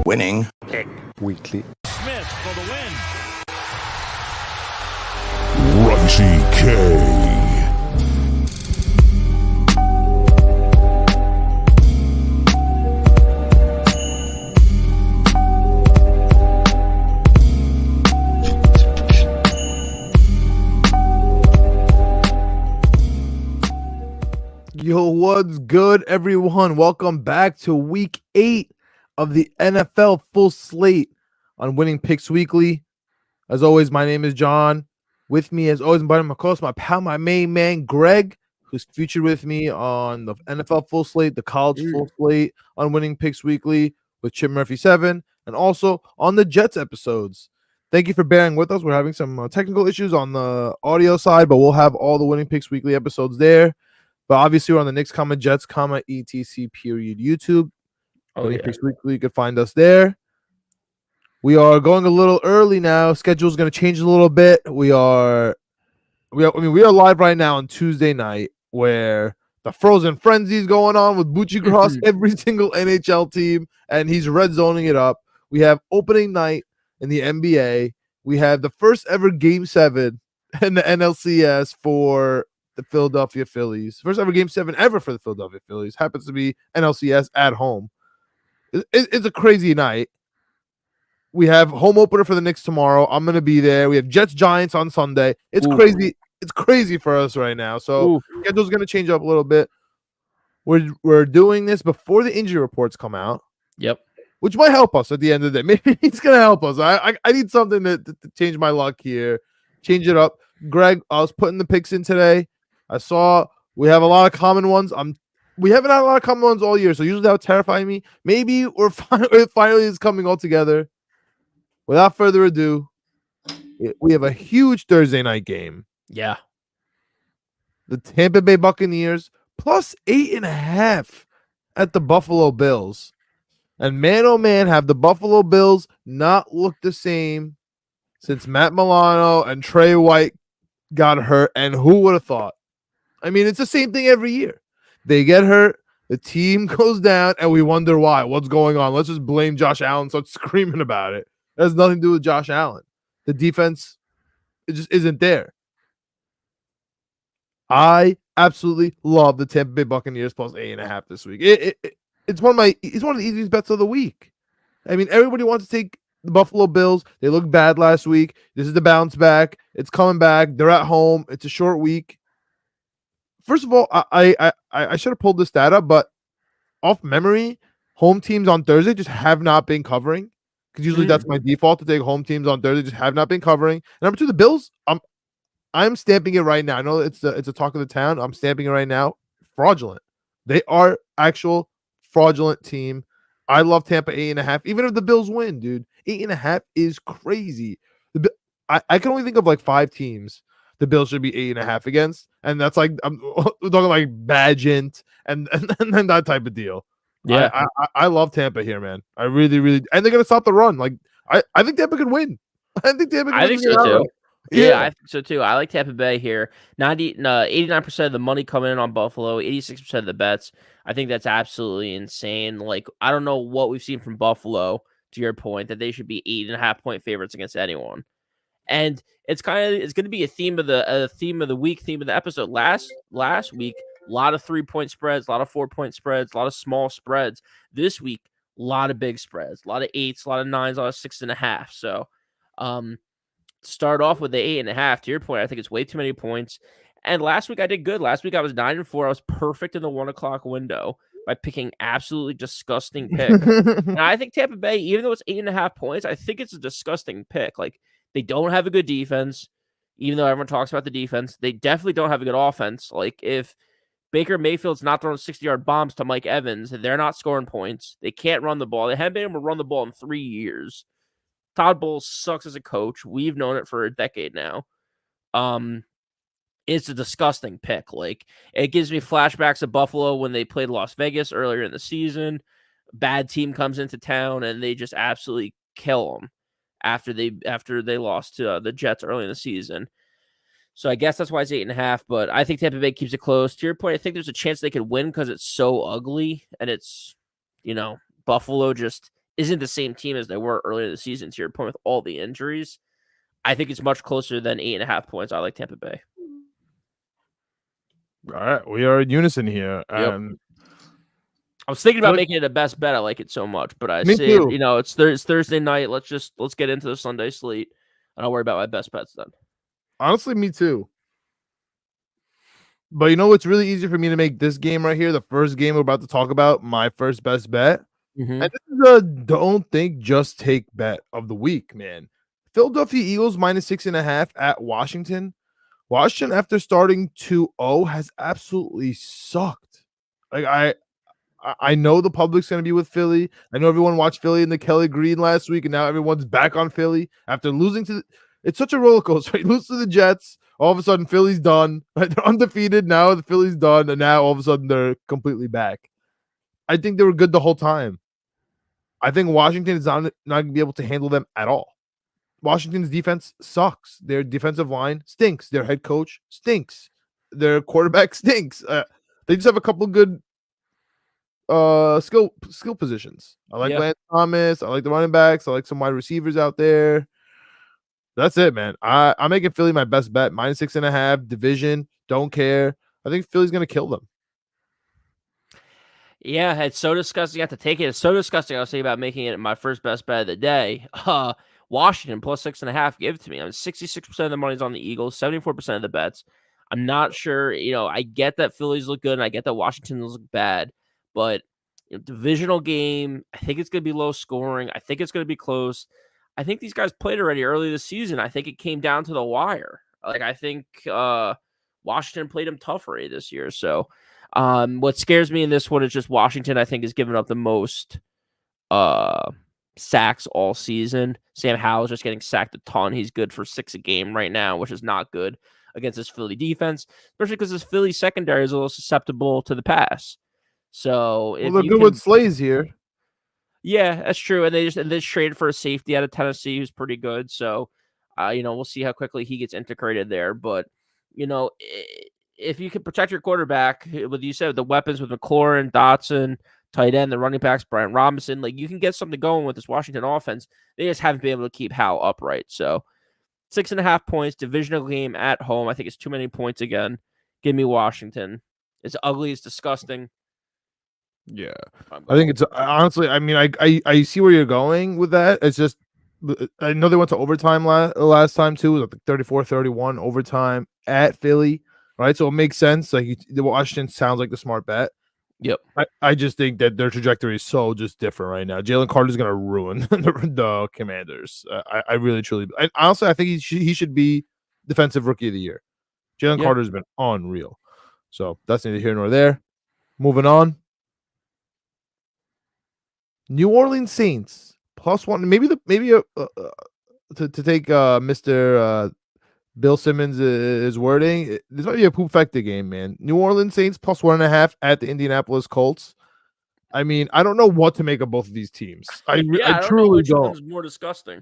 Winning Pick Weekly. Smith for the win. Raisi K. Yo, what's good, everyone? Welcome back to week 8 of the NFL full slate on Winning Picks Weekly. As always, my name is John. With me, as always, my co-host, my pal, my main man, Greg, who's featured with me on the NFL full slate, the college full slate on Winning Picks Weekly with Chip Murphy 7, and also on the Jets episodes. Thank you for bearing with us. We're having some technical issues on the audio side, but we'll have all the Winning Picks Weekly episodes there. But obviously, we're on the Knicks, Jets, etc. period YouTube. Winning Picks Weekly, you can find us there. We are going a little early now. Schedule's going to change a little bit. We are live right now on Tuesday night, where the Frozen Frenzy is going on with Bucci Cross, every single NHL team, and he's red zoning it up. We have opening night in the NBA. We have the first ever Game 7 in the NLCS for the Philadelphia Phillies. First ever Game 7 ever for the Philadelphia Phillies. Happens to be NLCS at home. It's a crazy night. We have home opener for the Knicks tomorrow. I'm going to be there. We have Jets Giants on Sunday. It's crazy. It's crazy for us right now. So schedule's going to change up a little bit. We're doing this before the injury reports come out. Yep. Which might help us at the end of the day. Maybe it's going to help us. I need something to change my luck here. Change it up. Greg, I was putting the picks in today. I saw we have a lot of common ones. We haven't had a lot of common ones all year, so usually that would terrify me. Maybe it finally is coming all together. Without further ado, we have a huge Thursday night game. Yeah. The Tampa Bay Buccaneers plus 8.5 at the Buffalo Bills. And man, oh man, have the Buffalo Bills not looked the same since Matt Milano and Trey White got hurt. And who would have thought? I mean, it's the same thing every year. They get hurt, the team goes down, and we wonder why. What's going on? Let's just blame Josh Allen, start screaming about it. It has nothing to do with Josh Allen. The defense, it just isn't there. I absolutely love the Tampa Bay Buccaneers plus 8.5 this week. It's one of the easiest bets of the week. I mean, everybody wants to take the Buffalo Bills. They looked bad last week. This is the bounce back. It's coming back. They're at home. It's a short week. First of all, I should have pulled this stat up, but off memory, home teams on Thursday just have not been covering. Because usually that's my default to take home teams on Thursday, just have not been covering. And number two, the Bills, I'm stamping it right now. I know it's a talk of the town. I'm stamping it right now. Fraudulent. They are actual fraudulent team. I love Tampa 8.5. Even if the Bills win, dude, 8.5 is crazy. I can only think of like 5 teams the Bills should be 8.5 against, and that's like we're talking like Badgent and that type of deal. Yeah, I love Tampa here, man. I really, and they're gonna stop the run. Like I think Tampa could win. I think so too. Yeah, I think so too. I like Tampa Bay here. 89% of the money coming in on Buffalo, 86% of the bets. I think that's absolutely insane. Like, I don't know what we've seen from Buffalo, to your point, that they should be 8.5-point favorites against anyone. And it's going to be a theme of the week, theme of the episode. Last week, a lot of 3-point spreads, a lot of 4-point spreads, a lot of small spreads. This week, a lot of big spreads, a lot of 8s, a lot of 9s, a lot of 6.5. So, start off with the 8.5. To your point, I think it's way too many points. And last week I did good. Last week I was 9-4. I was perfect in the 1:00 window by picking absolutely disgusting picks. And I think Tampa Bay, even though it's 8.5 points, I think it's a disgusting pick. Like, they don't have a good defense, even though everyone talks about the defense. They definitely don't have a good offense. Like, if Baker Mayfield's not throwing 60-yard bombs to Mike Evans, they're not scoring points. They can't run the ball. They haven't been able to run the ball in 3 years. Todd Bowles sucks as a coach. We've known it for a decade now. It's a disgusting pick. Like, it gives me flashbacks of Buffalo when they played Las Vegas earlier in the season. Bad team comes into town and they just absolutely kill them after they lost to the Jets early in the season. So I guess that's why it's 8.5. But I think Tampa Bay keeps it close. To your point, I think there's a chance they could win because it's so ugly and it's, Buffalo just isn't the same team as they were earlier in the season. To your point, with all the injuries, I think it's much closer than 8.5 points. I like Tampa Bay. All right, we are in unison here. Yep. I was thinking about Good. making it a best bet. I like it so much, but I Me said, too. it's Thursday night. Let's get into the Sunday slate, and I'll worry about my best bets then. Honestly, me too. But you know, it's really easy for me to make this game right here, the first game we're about to talk about, my first best bet. Mm-hmm. And this is a don't think, just take bet of the week, man. Philadelphia Eagles -6.5 at Washington. Washington, after starting 2-0, has absolutely sucked. Like I know the public's going to be with Philly. I know everyone watched Philly in the Kelly Green last week, and now everyone's back on Philly after losing to. It's such a roller coaster. You lose to the Jets, all of a sudden Philly's done. Right? They're undefeated now. The Philly's done, and now all of a sudden they're completely back. I think they were good the whole time. I think Washington is not going to be able to handle them at all. Washington's defense sucks. Their defensive line stinks. Their head coach stinks. Their quarterback stinks. They just have a couple good skill positions. I like Lance Thomas. I like the running backs. I like some wide receivers out there. That's it, man. I'm making Philly my best bet. -6.5 division. Don't care. I think Philly's gonna kill them. Yeah, it's so disgusting. I have to take it. It's so disgusting. I was thinking about making it my first best bet of the day. Washington +6.5. Give it to me. 66% of the money's on the Eagles, 74% of the bets. I'm not sure. I get that Phillies look good, and I get that Washington look bad, but divisional game. I think it's going to be low scoring. I think it's going to be close. I think these guys played already early this season. I think it came down to the wire. Like I think Washington played them tough already this year. So. What scares me in this one is just Washington, I think, has given up the most sacks all season. Sam Howell's just getting sacked a ton. He's good for 6 a game right now, which is not good against this Philly defense, especially because this Philly secondary is a little susceptible to the pass. So if they're good with Slays here. Yeah, that's true. And they just traded for a safety out of Tennessee who's pretty good. So we'll see how quickly he gets integrated there. But if you can protect your quarterback, what you said, the weapons with McLaurin, Dotson, tight end, the running backs, Brian Robinson, like you can get something going with this Washington offense. They just haven't been able to keep Howell upright. So 6.5 points, divisional game at home. I think it's too many points again. Give me Washington. It's ugly. It's disgusting. Yeah, I think it's honestly. I mean, I see where you're going with that. It's just I know they went to overtime last time too. It was like 34-31 overtime at Philly. Right, so it makes sense. Like the Washington sounds like the smart bet. Yep. I just think that their trajectory is so just different right now. Jalen Carter's gonna ruin the Commanders. I really truly. Honestly, I think he should be defensive rookie of the year. Jalen Carter's been unreal. So that's neither here nor there. Moving on. New Orleans Saints +1. Maybe to take Mr. Bill Simmons' wording. This might be a poop-fecta game, man. New Orleans Saints +1.5 at the Indianapolis Colts. I mean, I don't know what to make of both of these teams. I truly don't. One's more disgusting.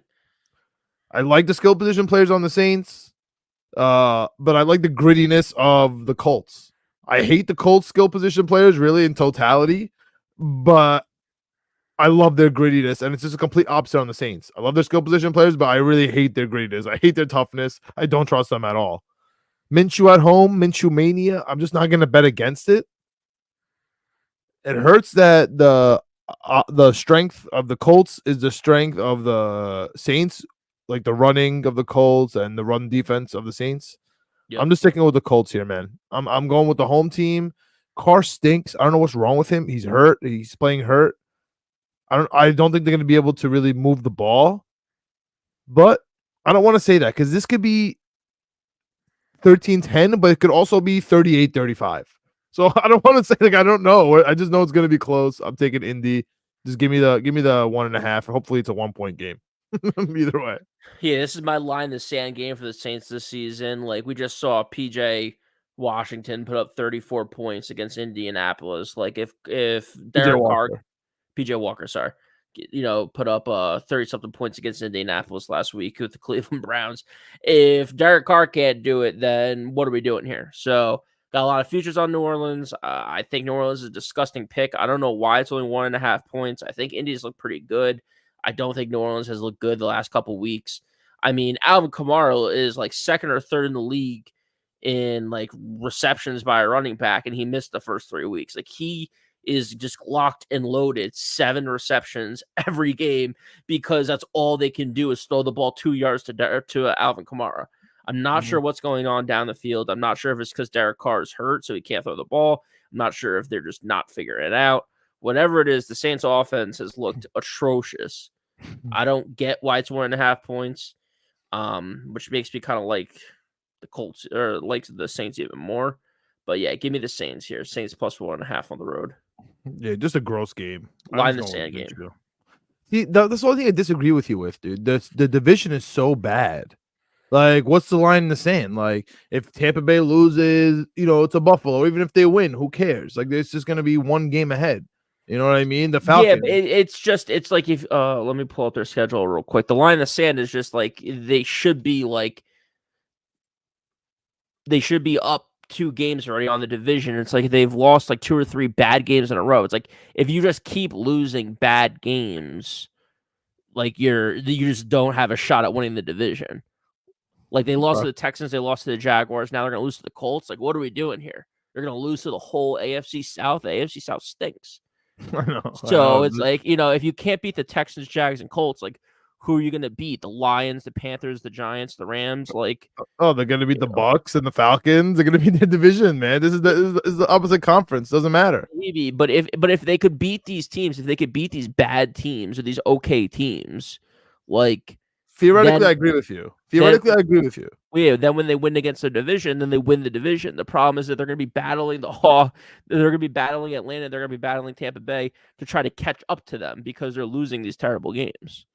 I like the skill position players on the Saints, but I like the grittiness of the Colts. I hate the Colts skill position players really in totality, but I love their grittiness, and it's just a complete opposite on the Saints. I love their skill position players, but I really hate their grittiness. I hate their toughness. I don't trust them at all. Minshew at home, Minshew mania. I'm just not going to bet against it. It hurts that the strength of the Colts is the strength of the Saints, like the running of the Colts and the run defense of the Saints. Yep. I'm just sticking with the Colts here, man. I'm going with the home team. Carr stinks. I don't know what's wrong with him. He's hurt. He's playing hurt. I don't think they're going to be able to really move the ball. But I don't want to say that because this could be 13-10, but it could also be 38-35. So I don't want to say I don't know. I just know it's going to be close. I'm taking Indy. Just give me the 1.5. Hopefully it's a 1-point game. Either way. Yeah, this is my line in the sand game for the Saints this season. Like we just saw PJ Washington put up 34 points against Indianapolis. Like if Derek Carr, PJ Walker, sorry, put up 30-something points against Indianapolis last week with the Cleveland Browns. If Derek Carr can't do it, then what are we doing here? So Got a lot of futures on New Orleans. I think New Orleans is a disgusting pick. I don't know why it's only 1.5 points. I think Indians look pretty good. I don't think New Orleans has looked good the last couple weeks. I mean, Alvin Kamara is like second or third in the league in like receptions by a running back, and he missed the first 3 weeks. Like he is just locked and loaded, 7 receptions every game because that's all they can do is throw the ball 2 yards to Alvin Kamara. I'm not sure what's going on down the field. I'm not sure if it's because Derek Carr is hurt, so he can't throw the ball. I'm not sure if they're just not figuring it out. Whatever it is, the Saints offense has looked atrocious. I don't get why it's 1.5 points, which makes me kind of like the Colts or like the Saints even more. But yeah, give me the Saints here. Saints plus 1.5 on the road. Yeah, just a gross game. Line the sand game. See, that's the only thing I disagree with you with, dude. The division is so bad. Like, what's the line in the sand? Like, if Tampa Bay loses, it's a Buffalo. Even if they win, who cares? Like, it's just gonna be one game ahead. You know what I mean? The Falcons. Yeah, it's like if let me pull up their schedule real quick. The line in the sand is just like they should be up 2 games already on the division. It's like they've lost like 2 or 3 bad games in a row. It's like if you just keep losing bad games, like you just don't have a shot at winning the division. Like they lost to the Texans, they lost to the Jaguars. Now they're going to lose to the Colts. Like, what are we doing here? They're going to lose to the whole AFC South. The AFC South stinks. I know. So it's like, if you can't beat the Texans, Jags, and Colts, like, who are you going to beat? The Lions, the Panthers, the Giants, the Rams? Like, they're going to beat the Bucks and the Falcons. They're going to beat the division, man. This is the opposite conference. Doesn't matter. Maybe, but if they could beat these teams, if they could beat these bad teams or these okay teams, like theoretically, I agree with you. I agree with you. Yeah, then when they win against the division, then they win the division. The problem is that they're going to be battling they're going to be battling Atlanta, they're going to be battling Tampa Bay to try to catch up to them because they're losing these terrible games.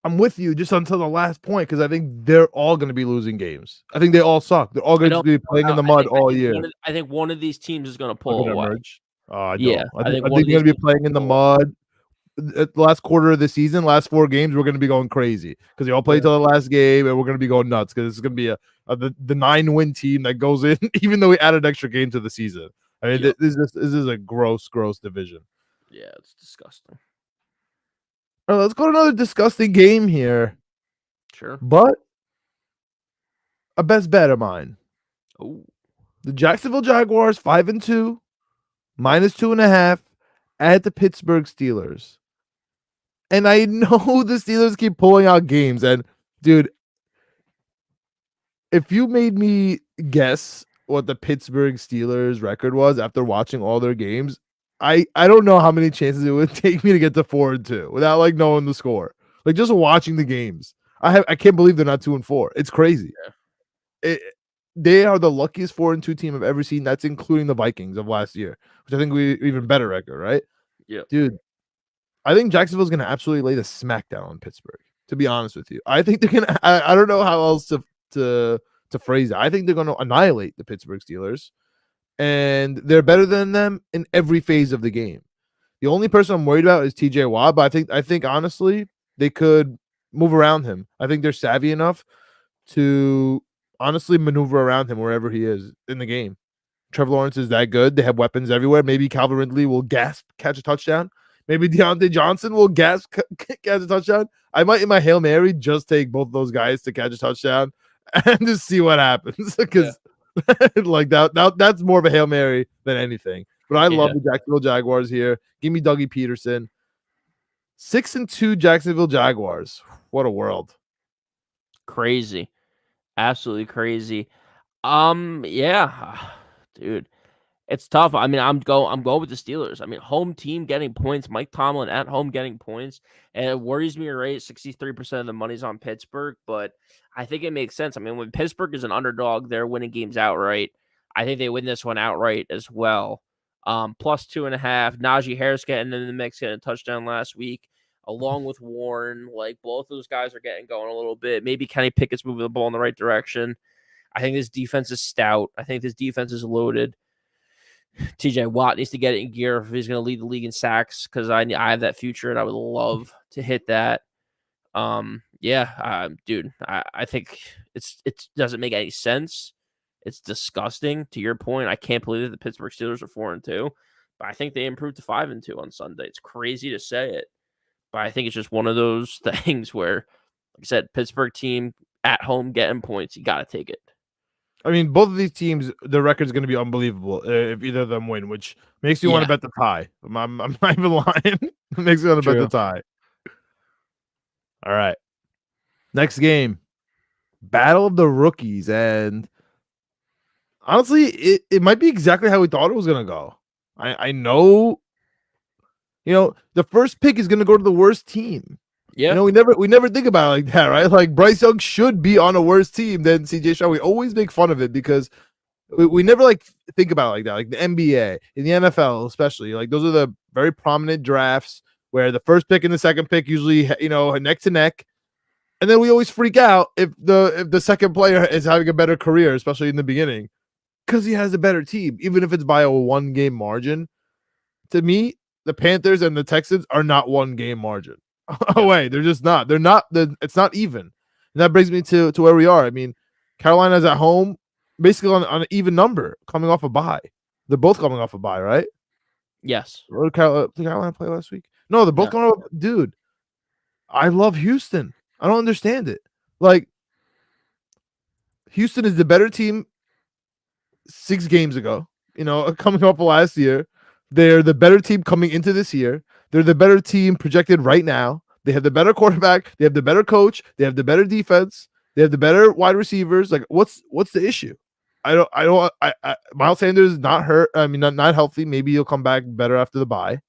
I'm with you just until the last point because I think they're all going to be losing games. I think they all suck. They're all going to be playing in the mud all year. I think one of these teams is going to pull away. Emerge. I think they're going to be playing in the mud. The last quarter of the season, last 4 games, we're going to be going crazy because they all play till the last game, and we're going to be going nuts because it's going to be the 9-win team that goes in, even though we added extra game to the season. I mean, this is a gross division. Yeah, it's disgusting. All right, let's go to another disgusting game here. Sure, but a best bet of mine. Oh, the Jacksonville Jaguars 5-2, -2.5 at the Pittsburgh Steelers. And I know the Steelers keep pulling out games. And, dude, if you made me guess what the Pittsburgh Steelers record was after watching all their games, I don't know how many chances it would take me to get to 4-2 without, like, knowing the score. Like, just watching the games. I can't believe they're not 2-4. It's crazy. Yeah. They are the luckiest 4-2 team I've ever seen. That's including the Vikings of last year, which I think we even better record, right? Yeah. Dude, I think Jacksonville's going to absolutely lay the smackdown on Pittsburgh, to be honest with you. I think they're going to – I don't know how else to phrase it. I think they're going to annihilate the Pittsburgh Steelers, and they're better than them in every phase of the game. The only person I'm worried about is TJ Watt, but I think honestly, they could move around him. I think they're savvy enough to honestly maneuver around him wherever he is in the game. Trevor Lawrence is that good. They have weapons everywhere. Maybe Calvin Ridley will gasp, catch a touchdown. Maybe Deontay Johnson will gasp, catch a touchdown. I might, in my Hail Mary, just take both those guys to catch a touchdown and just see what happens. Because like that's more of a Hail Mary than anything. But I love the Jacksonville Jaguars here. Give me Dougie Peterson. 6-2 Jacksonville Jaguars. What a world. Crazy. Absolutely crazy. Yeah. Dude, it's tough. I mean, I'm going with the Steelers. I mean, home team getting points. Mike Tomlin at home getting points. And it worries me, right? 63% of the money's on Pittsburgh, but I think it makes sense. I mean, when Pittsburgh is an underdog, they're winning games outright. I think they win this one outright as well. Plus 2.5. Najee Harris getting in the mix, getting a touchdown last week, along with Warren. Like, both those guys are getting going a little bit. Maybe Kenny Pickett's moving the ball in the right direction. I think this defense is stout. I think this defense is loaded. TJ Watt needs to get it in gear if he's going to lead the league in sacks because I have that future and I would love to hit that. Dude, I think it doesn't make any sense It's disgusting. To your point, I can't believe that the Pittsburgh Steelers are 4-2, but I think they improved to 5-2 on Sunday. It's crazy to say it, but I think it's just one of those things where, like I said, Pittsburgh team at home getting points, you got to take it. I mean, both of these teams, the record's going to be unbelievable if either of them win, which makes you want to bet the tie. I'm not even lying. It makes you want to bet the tie. All right. Next game, Battle of the Rookies. And honestly, it might be exactly how we thought it was going to go. I know, the first pick is going to go to the worst team. Yeah. We never think about it like that, right? Like Bryce Young should be on a worse team than CJ Stroud. We always make fun of it because we never think about it like that. Like the NBA, in the NFL especially, like those are the very prominent drafts where the first pick and the second pick usually neck to neck, and then we always freak out if the second player is having a better career, especially in the beginning, because he has a better team, even if it's by a 1-game margin. To me, the Panthers and the Texans are not 1-game margin. Oh wait, they're just not. They're not. It's not even. And that brings me to where we are. I mean, Carolina's at home, basically on an even number, coming off a bye. They're both coming off a bye, right? Yes. Did Carolina play last week? No, they're both coming off. Dude, I love Houston. I don't understand it. Like, Houston is the better team 6 games ago. Coming off of last year. They're the better team coming into this year. They're the better team projected right now. They have the better quarterback. They have the better coach. They have the better defense. They have the better wide receivers. Like, what's the issue? Miles Sanders is not hurt. I mean, not healthy. Maybe he'll come back better after the bye.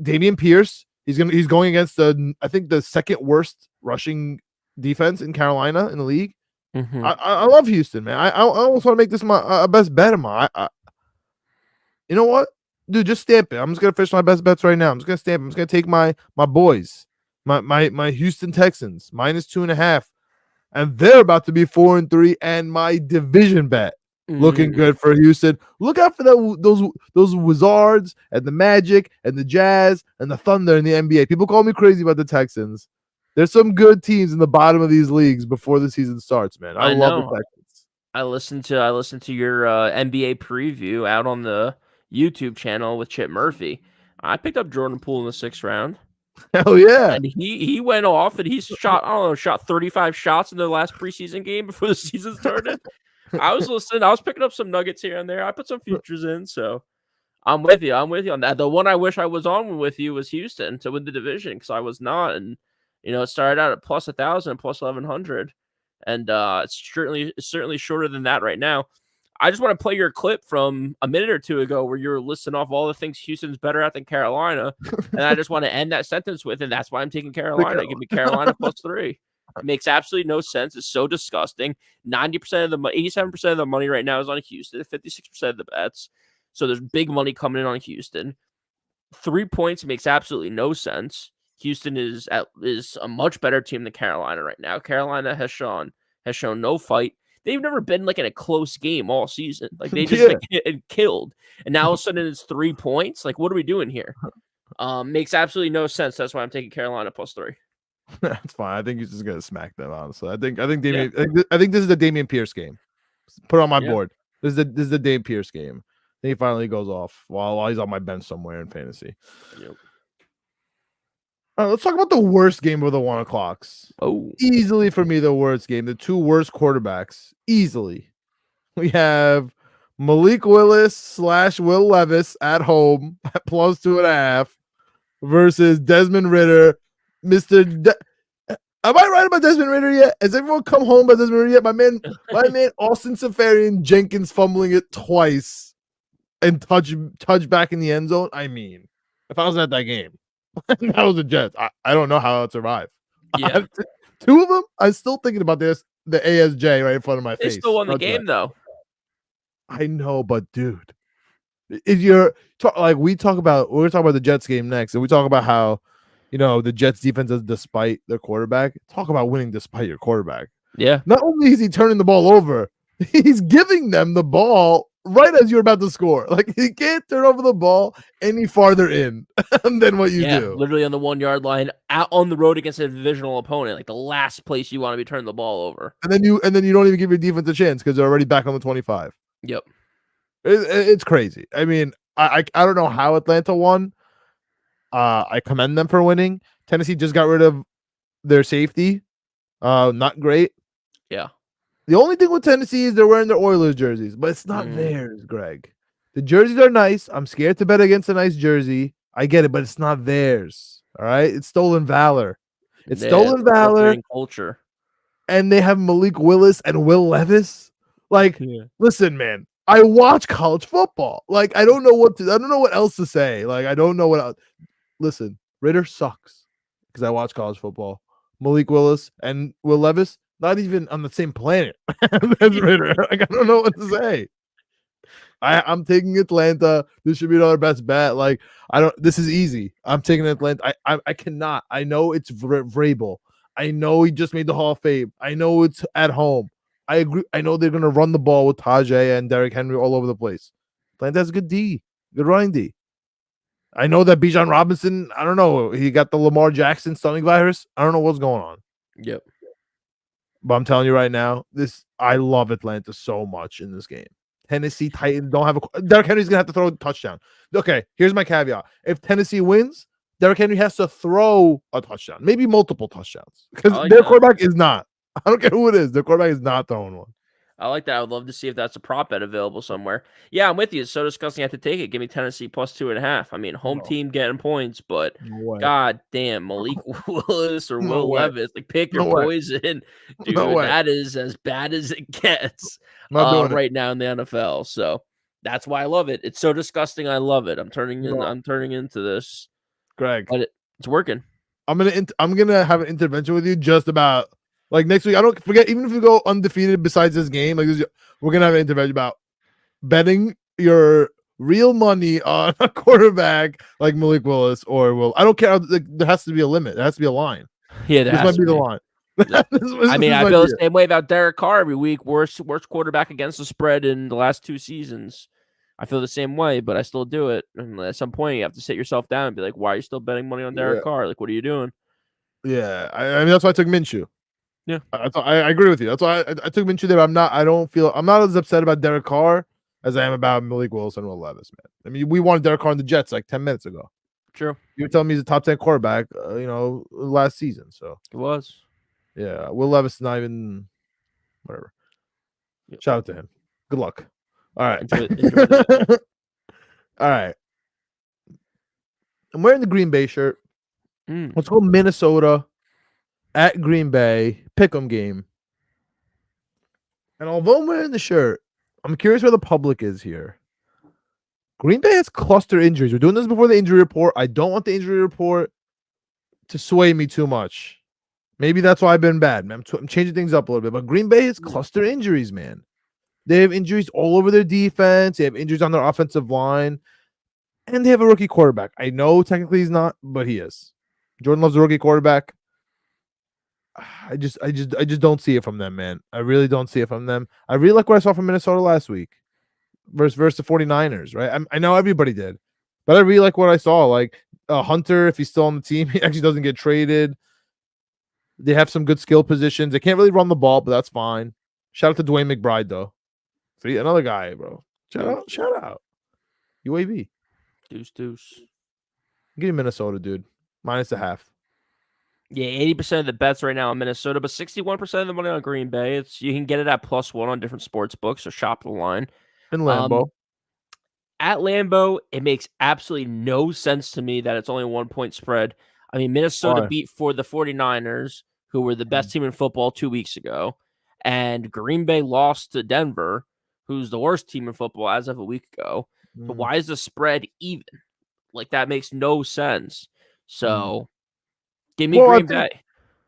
Dameon Pierce, he's going against I think the second worst rushing defense in Carolina in the league. Mm-hmm. I love Houston, man. I almost want to make this my best bet of mine. You know what? Dude, just stamp it. I'm just gonna finish my best bets right now. I'm just gonna stamp it. I'm just gonna take my boys, my Houston Texans -2.5, and they're about to be 4-3, and my division bet looking good for Houston. Look out for those Wizards and the Magic and the Jazz and the Thunder in the NBA. People call me crazy about the Texans. There's some good teams in the bottom of these leagues before the season starts, man. I love the Texans. I listened to your NBA preview out on the YouTube channel with Chip Murphy. I picked up Jordan Poole in the 6th round. Hell yeah. And he went off and he shot 35 shots in the last preseason game before the season started. I was listening. I was picking up some nuggets here and there. I put some futures in, so I'm with you. I'm with you on that. The one I wish I was on with you was Houston to win the division because I was not. And, it started out at plus 1,000, plus 1,100. And it's certainly shorter than that right now. I just want to play your clip from a minute or two ago where you were listing off all the things Houston's better at than Carolina. And I just want to end that sentence with, and that's why I'm taking Carolina. Give me Carolina +3. It makes absolutely no sense. It's so disgusting. 87% of the money right now is on Houston, 56% of the bets. So there's big money coming in on Houston. 3 points makes absolutely no sense. Houston is a much better team than Carolina right now. Carolina has shown no fight. They've never been in a close game all season. Like they just killed. And now all of a sudden it's 3 points. Like, what are we doing here? Makes absolutely no sense. That's why I'm taking Carolina +3. That's fine. I think he's just gonna smack them, honestly. I think Damian, I think this is the Dameon Pierce game. Put it on my board. This is the Dameon Pierce game. Then he finally goes off while he's on my bench somewhere in fantasy. Yep. Let's talk about the worst game of the 1 o'clocks. Oh, easily for me, the worst game. The 2 worst quarterbacks. Easily. We have Malik Willis / Will Levis at home at +2.5 versus Desmond Ridder. Am I right about Desmond Ridder yet? Has everyone come home by Desmond Ridder yet? My man Austin Safarian Jenkins fumbling it twice and touch back in the end zone. I mean, if I was at that game, that was the Jets. I don't know how I'd survive. Yeah. 2 of them, I'm still thinking about the ASJ right in front of my face. They still won the game, though. I know, but dude, if we're talking about the Jets game next, and we talk about how the Jets defense is despite their quarterback. Talk about winning despite your quarterback. Yeah. Not only is he turning the ball over, he's giving them the ball right as you're about to score. Like you can't turn over the ball any farther in than what you do. Literally on the 1 yard line, out on the road against a divisional opponent, like the last place you want to be turning the ball over. And then you don't even give your defense a chance because they're already back on the 25. Yep. It's crazy. I mean, I don't know how Atlanta won. I commend them for winning. Tennessee just got rid of their safety. Not great. Yeah. The only thing with Tennessee is they're wearing their Oilers jerseys, but it's not theirs, Greg. The jerseys are nice. I'm scared to bet against a nice jersey. I get it, but it's not theirs. All right? It's stolen valor. It's stolen valor. Culture. And they have Malik Willis and Will Levis. Like, listen, man. I watch college football. Like, I don't know what else to say. Like, I don't know what else. Listen, Ritter sucks because I watch college football. Malik Willis and Will Levis, not even on the same planet as Ritter. Like, I don't know what to say. I'm taking Atlanta. This should be another best bet. Like, this is easy. I'm taking Atlanta. I cannot. I know it's Vrabel. I know he just made the Hall of Fame. I know it's at home. I agree. I know they're gonna run the ball with Tajay and Derrick Henry all over the place. Atlanta has good running D. I know that Bijan Robinson, I don't know. He got the Lamar Jackson stomach virus. I don't know what's going on. Yep. But I'm telling you right now, I love Atlanta so much in this game. Tennessee Titans don't have Derrick Henry's gonna have to throw a touchdown. Okay, here's my caveat. If Tennessee wins, Derrick Henry has to throw a touchdown, maybe multiple touchdowns. Because their quarterback is not. I don't care who it is. Their quarterback is not throwing one. I like that. I would love to see if that's a prop bet available somewhere. Yeah, I'm with you. It's so disgusting. I have to take it. Give me Tennessee plus 2.5. I mean, home team getting points, but god damn, Malik Willis or Will Levis. Like, pick your poison. Dude, that is as bad as it gets right now in the NFL. So that's why I love it. It's so disgusting. I love it. I'm turning into this. Greg. But it's working. I'm gonna have an intervention with you just about like next week. I don't forget, even if we go undefeated besides this game, like we're gonna have an intervention about betting your real money on a quarterback like Malik Willis or Will. I don't care. Like, there has to be a limit. There has to be a line. Yeah, this might be the line. I mean, I feel the same way about Derek Carr every week. Worst quarterback against the spread in the last 2 seasons. I feel the same way, but I still do it. And at some point, you have to sit yourself down and be like, why are you still betting money on Derek Carr? Like, what are you doing? Yeah, I mean, that's why I took Minshew. Yeah, I agree with you. That's why I took Minshew there. I'm not as upset about Derek Carr as I am about Malik Willis and Will Levis, man. I mean, we wanted Derek Carr on the Jets like 10 minutes ago. True. You were telling me he's a top 10 quarterback, last season. So it was. Yeah, Will Levis is not even whatever. Yep. Shout out to him. Good luck. All right. Enjoy all right. I'm wearing the Green Bay shirt. Let's go Minnesota at Green Bay. Pick'em game. And although I'm wearing the shirt, I'm curious where the public is here. Green Bay has cluster injuries. We're doing this before the injury report. I don't want the injury report to sway me too much. Maybe that's why I've been bad, man. I'm changing things up a little bit. But Green Bay has cluster injuries, man. They have injuries all over their defense. They have injuries on their offensive line. And they have a rookie quarterback. I know technically he's not, but he is. Jordan Love's a rookie quarterback. I just don't see it from them, man. I really don't see it from them. I really like what I saw from Minnesota last week versus the 49ers, right? I know everybody did, but I really like what I saw. Like Hunter, if he's still on the team, he actually doesn't get traded. They have some good skill positions. They can't really run the ball, but that's fine. Shout out to Dwayne McBride, though. See, another guy, bro. Shout out. UAB. Deuce. Give me Minnesota, dude. -0.5. Yeah, 80% of the bets right now in Minnesota, but 61% of the money on Green Bay. You can get it at +1 on different sports books, so shop the line. In Lambeau. At Lambeau, it makes absolutely no sense to me that it's only a 1-point spread. I mean, Minnesota beat for the 49ers, who were the best team in football 2 weeks ago, and Green Bay lost to Denver, who's the worst team in football as of a week ago. But why is the spread even? Like, that makes no sense. So, give me Green Bay.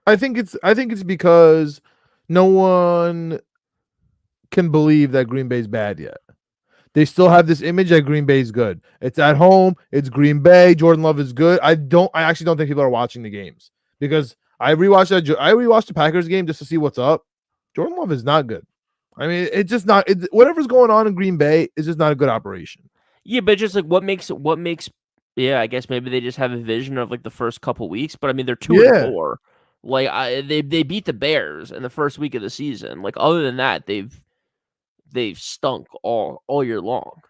I think it's because no one can believe that Green Bay's bad yet. They still have this image that Green Bay's good. It's at home. It's Green Bay. Jordan Love is good. I actually don't think people are watching the games because I rewatched the Packers game just to see what's up. Jordan Love is not good. I mean, it's just not whatever's going on in Green Bay is just not a good operation. Yeah, but just like what makes yeah, I guess maybe they just have a vision of like the first couple weeks, but I mean they're 2-4. Like they beat the Bears in the first week of the season. Like other than that, they've stunk all year long.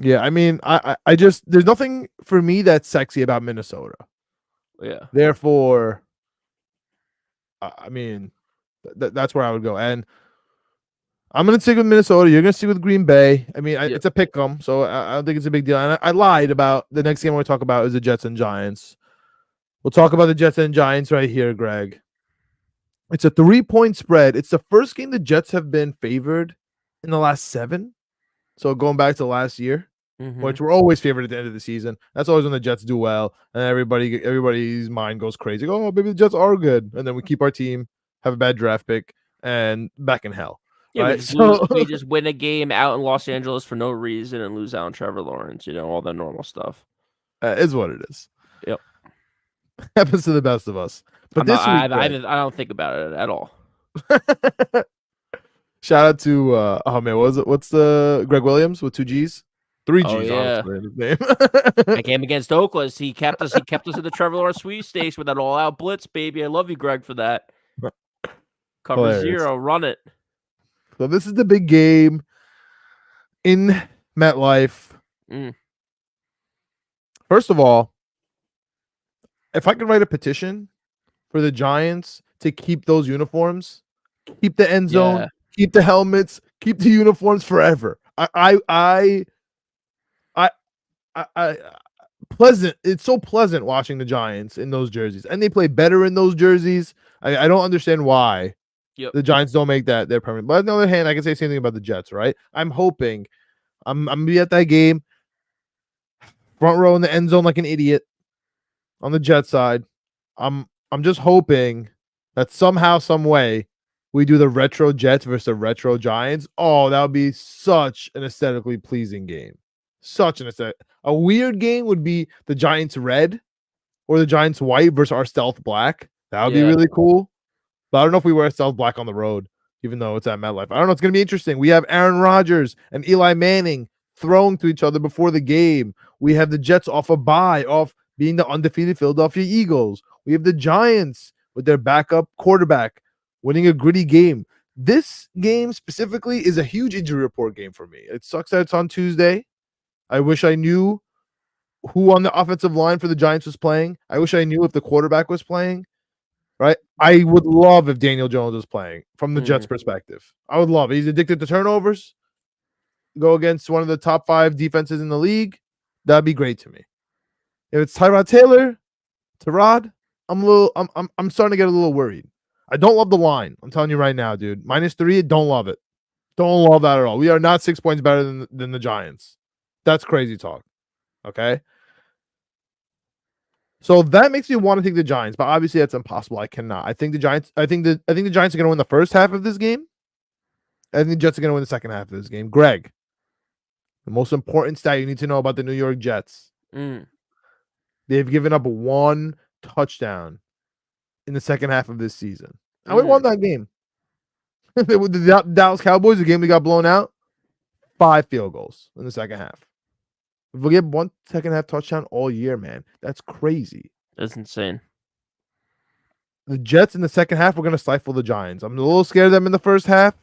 Yeah, I mean, I just there's nothing for me that's sexy about Minnesota. Yeah. Therefore, I mean, that's where I would go. And I'm gonna stick with Minnesota. You're gonna stick with Green Bay. I mean, Yep. it's a pick 'em, so I don't think it's a big deal. And I lied about the next game I want to talk about is the Jets and Giants. We'll talk about the Jets and Giants right here, Greg. It's a 3-point spread. It's the first game the Jets have been favored in the last 7. So going back to last year, which we're always favored at the end of the season. That's always when the Jets do well, and everybody's mind goes crazy. Oh, maybe the Jets are good, and then we keep our team, have a bad draft pick, and back in hell. Yeah, Right? So we just win a game out in Los Angeles for no reason and lose out on Trevor Lawrence, all the normal stuff. is what it is. Yep. Happens to the best of us. But I don't think about it at all. Shout out to oh man, what was it? What's the Greg Williams with 2 G's? 3 G's, yeah. honestly, in his name. That game against Oakland, he kept us in the Trevor Lawrence sweepstakes with that all-out blitz, baby. I love you, Greg, for that. Cover Hilarious. 0, run it. So this is the big game in MetLife. First of all, if I could write a petition for the Giants to keep those uniforms, keep the end zone, keep the helmets, keep the uniforms forever. Pleasant. It's so pleasant watching the Giants in those jerseys, and they play better in those jerseys. I don't understand why the Giants don't make that their permanent. But on the other hand, I can say the same thing about the Jets, right? I'm hoping I'm gonna be at that game, front row in the end zone like an idiot on the Jet side. I'm just hoping that somehow, some way, we do the retro Jets versus the retro Giants. Oh, that would be such an aesthetically pleasing game. Such an aesthetic. A weird game would be the Giants red or the Giants white versus our stealth black. That would be really cool. But I don't know if we wear stealth black on the road, even though it's at MetLife. I don't know. It's going to be interesting. We have Aaron Rodgers and Eli Manning throwing to each other before the game. We have the Jets off a bye, off being the undefeated Philadelphia Eagles. We have the Giants with their backup quarterback winning a gritty game. This game specifically is a huge injury report game for me. It sucks that it's on Tuesday. I wish I knew who on the offensive line for the Giants was playing. I wish I knew if the quarterback was playing, right? I would love if Daniel Jones was playing from the Jets' perspective. I would love it. He's addicted to turnovers. Go against one of the top 5 defenses in the league. That'd be great to me. If it's Tyrod Taylor, I'm starting to get a little worried. I don't love the line. I'm telling you right now, dude. -3, don't love it. Don't love that at all. We are not 6 points better than the Giants. That's crazy talk. Okay. So that makes me want to take the Giants, but obviously that's impossible. I cannot. I think the Giants are going to win the first half of this game. I think the Jets are going to win the second half of this game. Greg, the most important stat you need to know about the New York Jets. They've given up 1 touchdown in the second half of this season. And we won that game. With the Dallas Cowboys, the game we got blown out, 5 field goals in the second half. If we get 1 second half touchdown all year, man, that's crazy. That's insane. The Jets in the second half, we're going to stifle the Giants. I'm a little scared of them in the first half.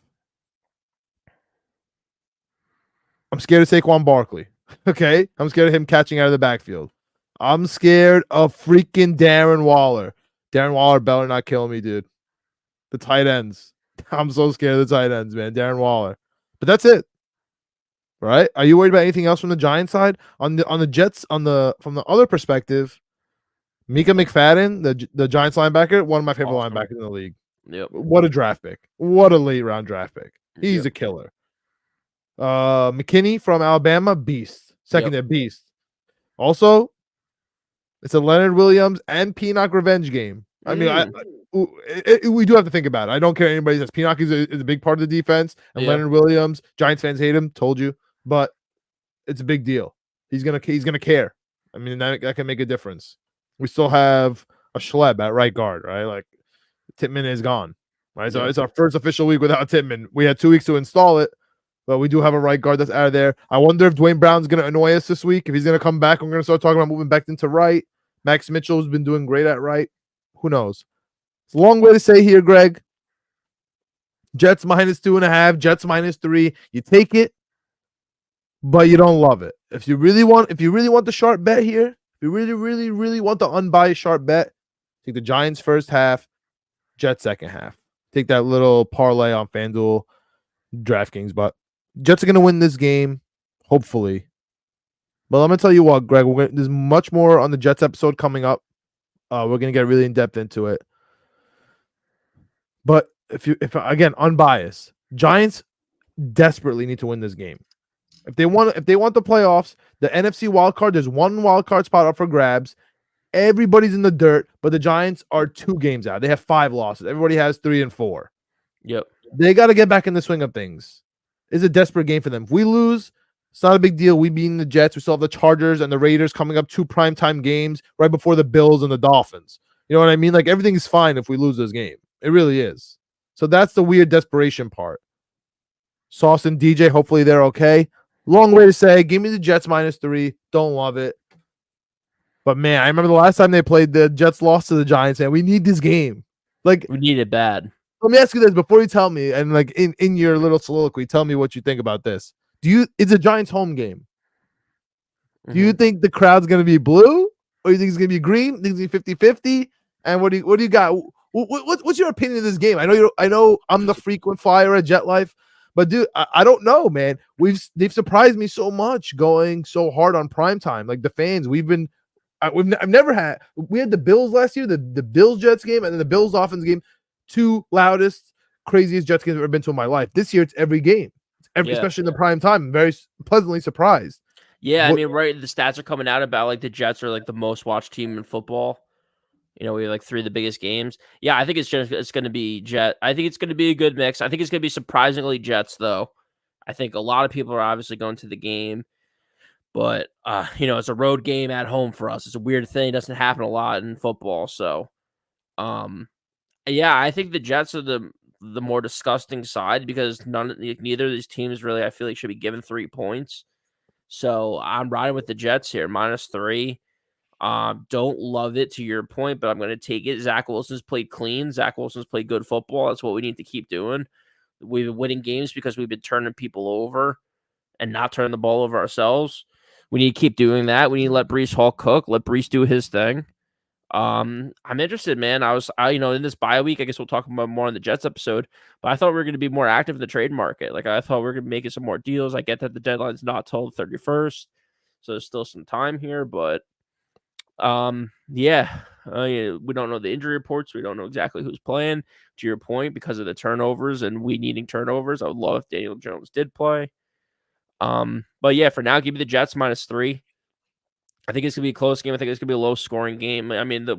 I'm scared of Saquon Barkley. Okay? I'm scared of him catching out of the backfield. I'm scared of freaking Darren Waller. Darren Waller better not kill me, dude. The tight ends. I'm so scared of the tight ends, man. Darren Waller. But that's it. Right? Are you worried about anything else from the Giants side? On the Jets, from the other perspective, Mika McFadden, the Giants linebacker, one of my favorite linebackers in the league. Yep. What a draft pick. What a late round draft pick. He's a killer. McKinney from Alabama, beast. Second beast. Also, it's a Leonard Williams and Pinnock revenge game. I mean, we do have to think about it. I don't care anybody says Pinnock is a big part of the defense, and Leonard Williams, Giants fans hate him. Told you, but it's a big deal. He's gonna care. I mean, that can make a difference. We still have a Schleb at right guard, right? Like Tippmann is gone. Right, so Yeah. it's our first official week without Tittman. We had 2 weeks to install it, but we do have a right guard that's out of there. I wonder if Dwayne Brown's going to annoy us this week. If he's going to come back, we're going to start talking about moving back into right. Max Mitchell's been doing great at right. Who knows? It's a long way to say here, Greg. Jets -2.5, Jets -3. You take it, but you don't love it. If you really want the sharp bet here, if you really want the unbiased sharp bet, take the Giants first half, Jets second half. Take that little parlay on FanDuel, DraftKings, but Jets are going to win this game, hopefully. But I'm going to tell you what, Greg, there's much more on the Jets episode coming up. We're going to get really in depth into it. But if again, unbiased, Giants desperately need to win this game. If they want the playoffs, the NFC wild card, there's one wild card spot up for grabs. Everybody's in the dirt, but the Giants are 2 games out. They have 5 losses. Everybody has 3 and 4. Yep. They got to get back in the swing of things. It's a desperate game for them. If we lose, it's not a big deal. We beat the Jets. We still have the Chargers and the Raiders coming up, 2 primetime games right before the Bills and the Dolphins. You know what I mean? Like, everything's fine if we lose this game. It really is. So that's the weird desperation part. Sauce and DJ, hopefully they're okay. Long way to say, give me the Jets -3. Don't love it. But, man, I remember the last time they played, the Jets lost to the Giants, and we need this game. Like, We need it bad. let me ask you this before you tell me, and like in your little soliloquy, tell me what you think about this. It's a Giants home game. Do you think the crowd's going to be blue, or you think it's going to be green? Think it's going to be 50-50? And what do you got? What's your opinion of this game? I know I'm the frequent flyer at Jet Life, but dude, I don't know, man. They've surprised me so much going so hard on primetime. Like the fans, we had the Bills last year, the Bills Jets game, and then the Bills Dolphins game, 2 loudest, craziest Jets games I've ever been to in my life. This year, it's every game, especially in the prime time. I'm very pleasantly surprised. Yeah, I mean, right, the stats are coming out about like the Jets are like the most watched team in football. You know, we have like 3 of the biggest games. Yeah, I think it's going to be Jet. I think it's going to be a good mix. I think it's going to be surprisingly Jets, though. I think a lot of people are obviously going to the game, but you know, it's a road game at home for us. It's a weird thing. It doesn't happen a lot in football. So, yeah, I think the Jets are the more disgusting side because neither of these teams really, I feel like, should be given 3 points. So I'm riding with the Jets here, -3. Don't love it to your point, but I'm going to take it. Zach Wilson's played clean. Zach Wilson's played good football. That's what we need to keep doing. We've been winning games because we've been turning people over and not turning the ball over ourselves. We need to keep doing that. We need to let Breece Hall cook. Let Breece do his thing. I'm interested, man. In this bye week, I guess we'll talk about more on the Jets episode, but I thought we were going to be more active in the trade market. Like, I thought we were going to be making some more deals. I get that the deadline's not till the 31st, so there's still some time here, but yeah, we don't know the injury reports. We don't know exactly who's playing, to your point, because of the turnovers and we needing turnovers. I would love if Daniel Jones did play. But yeah, for now, give me the Jets -3. I think it's gonna be a close game. I think it's gonna be a low scoring game. I mean, the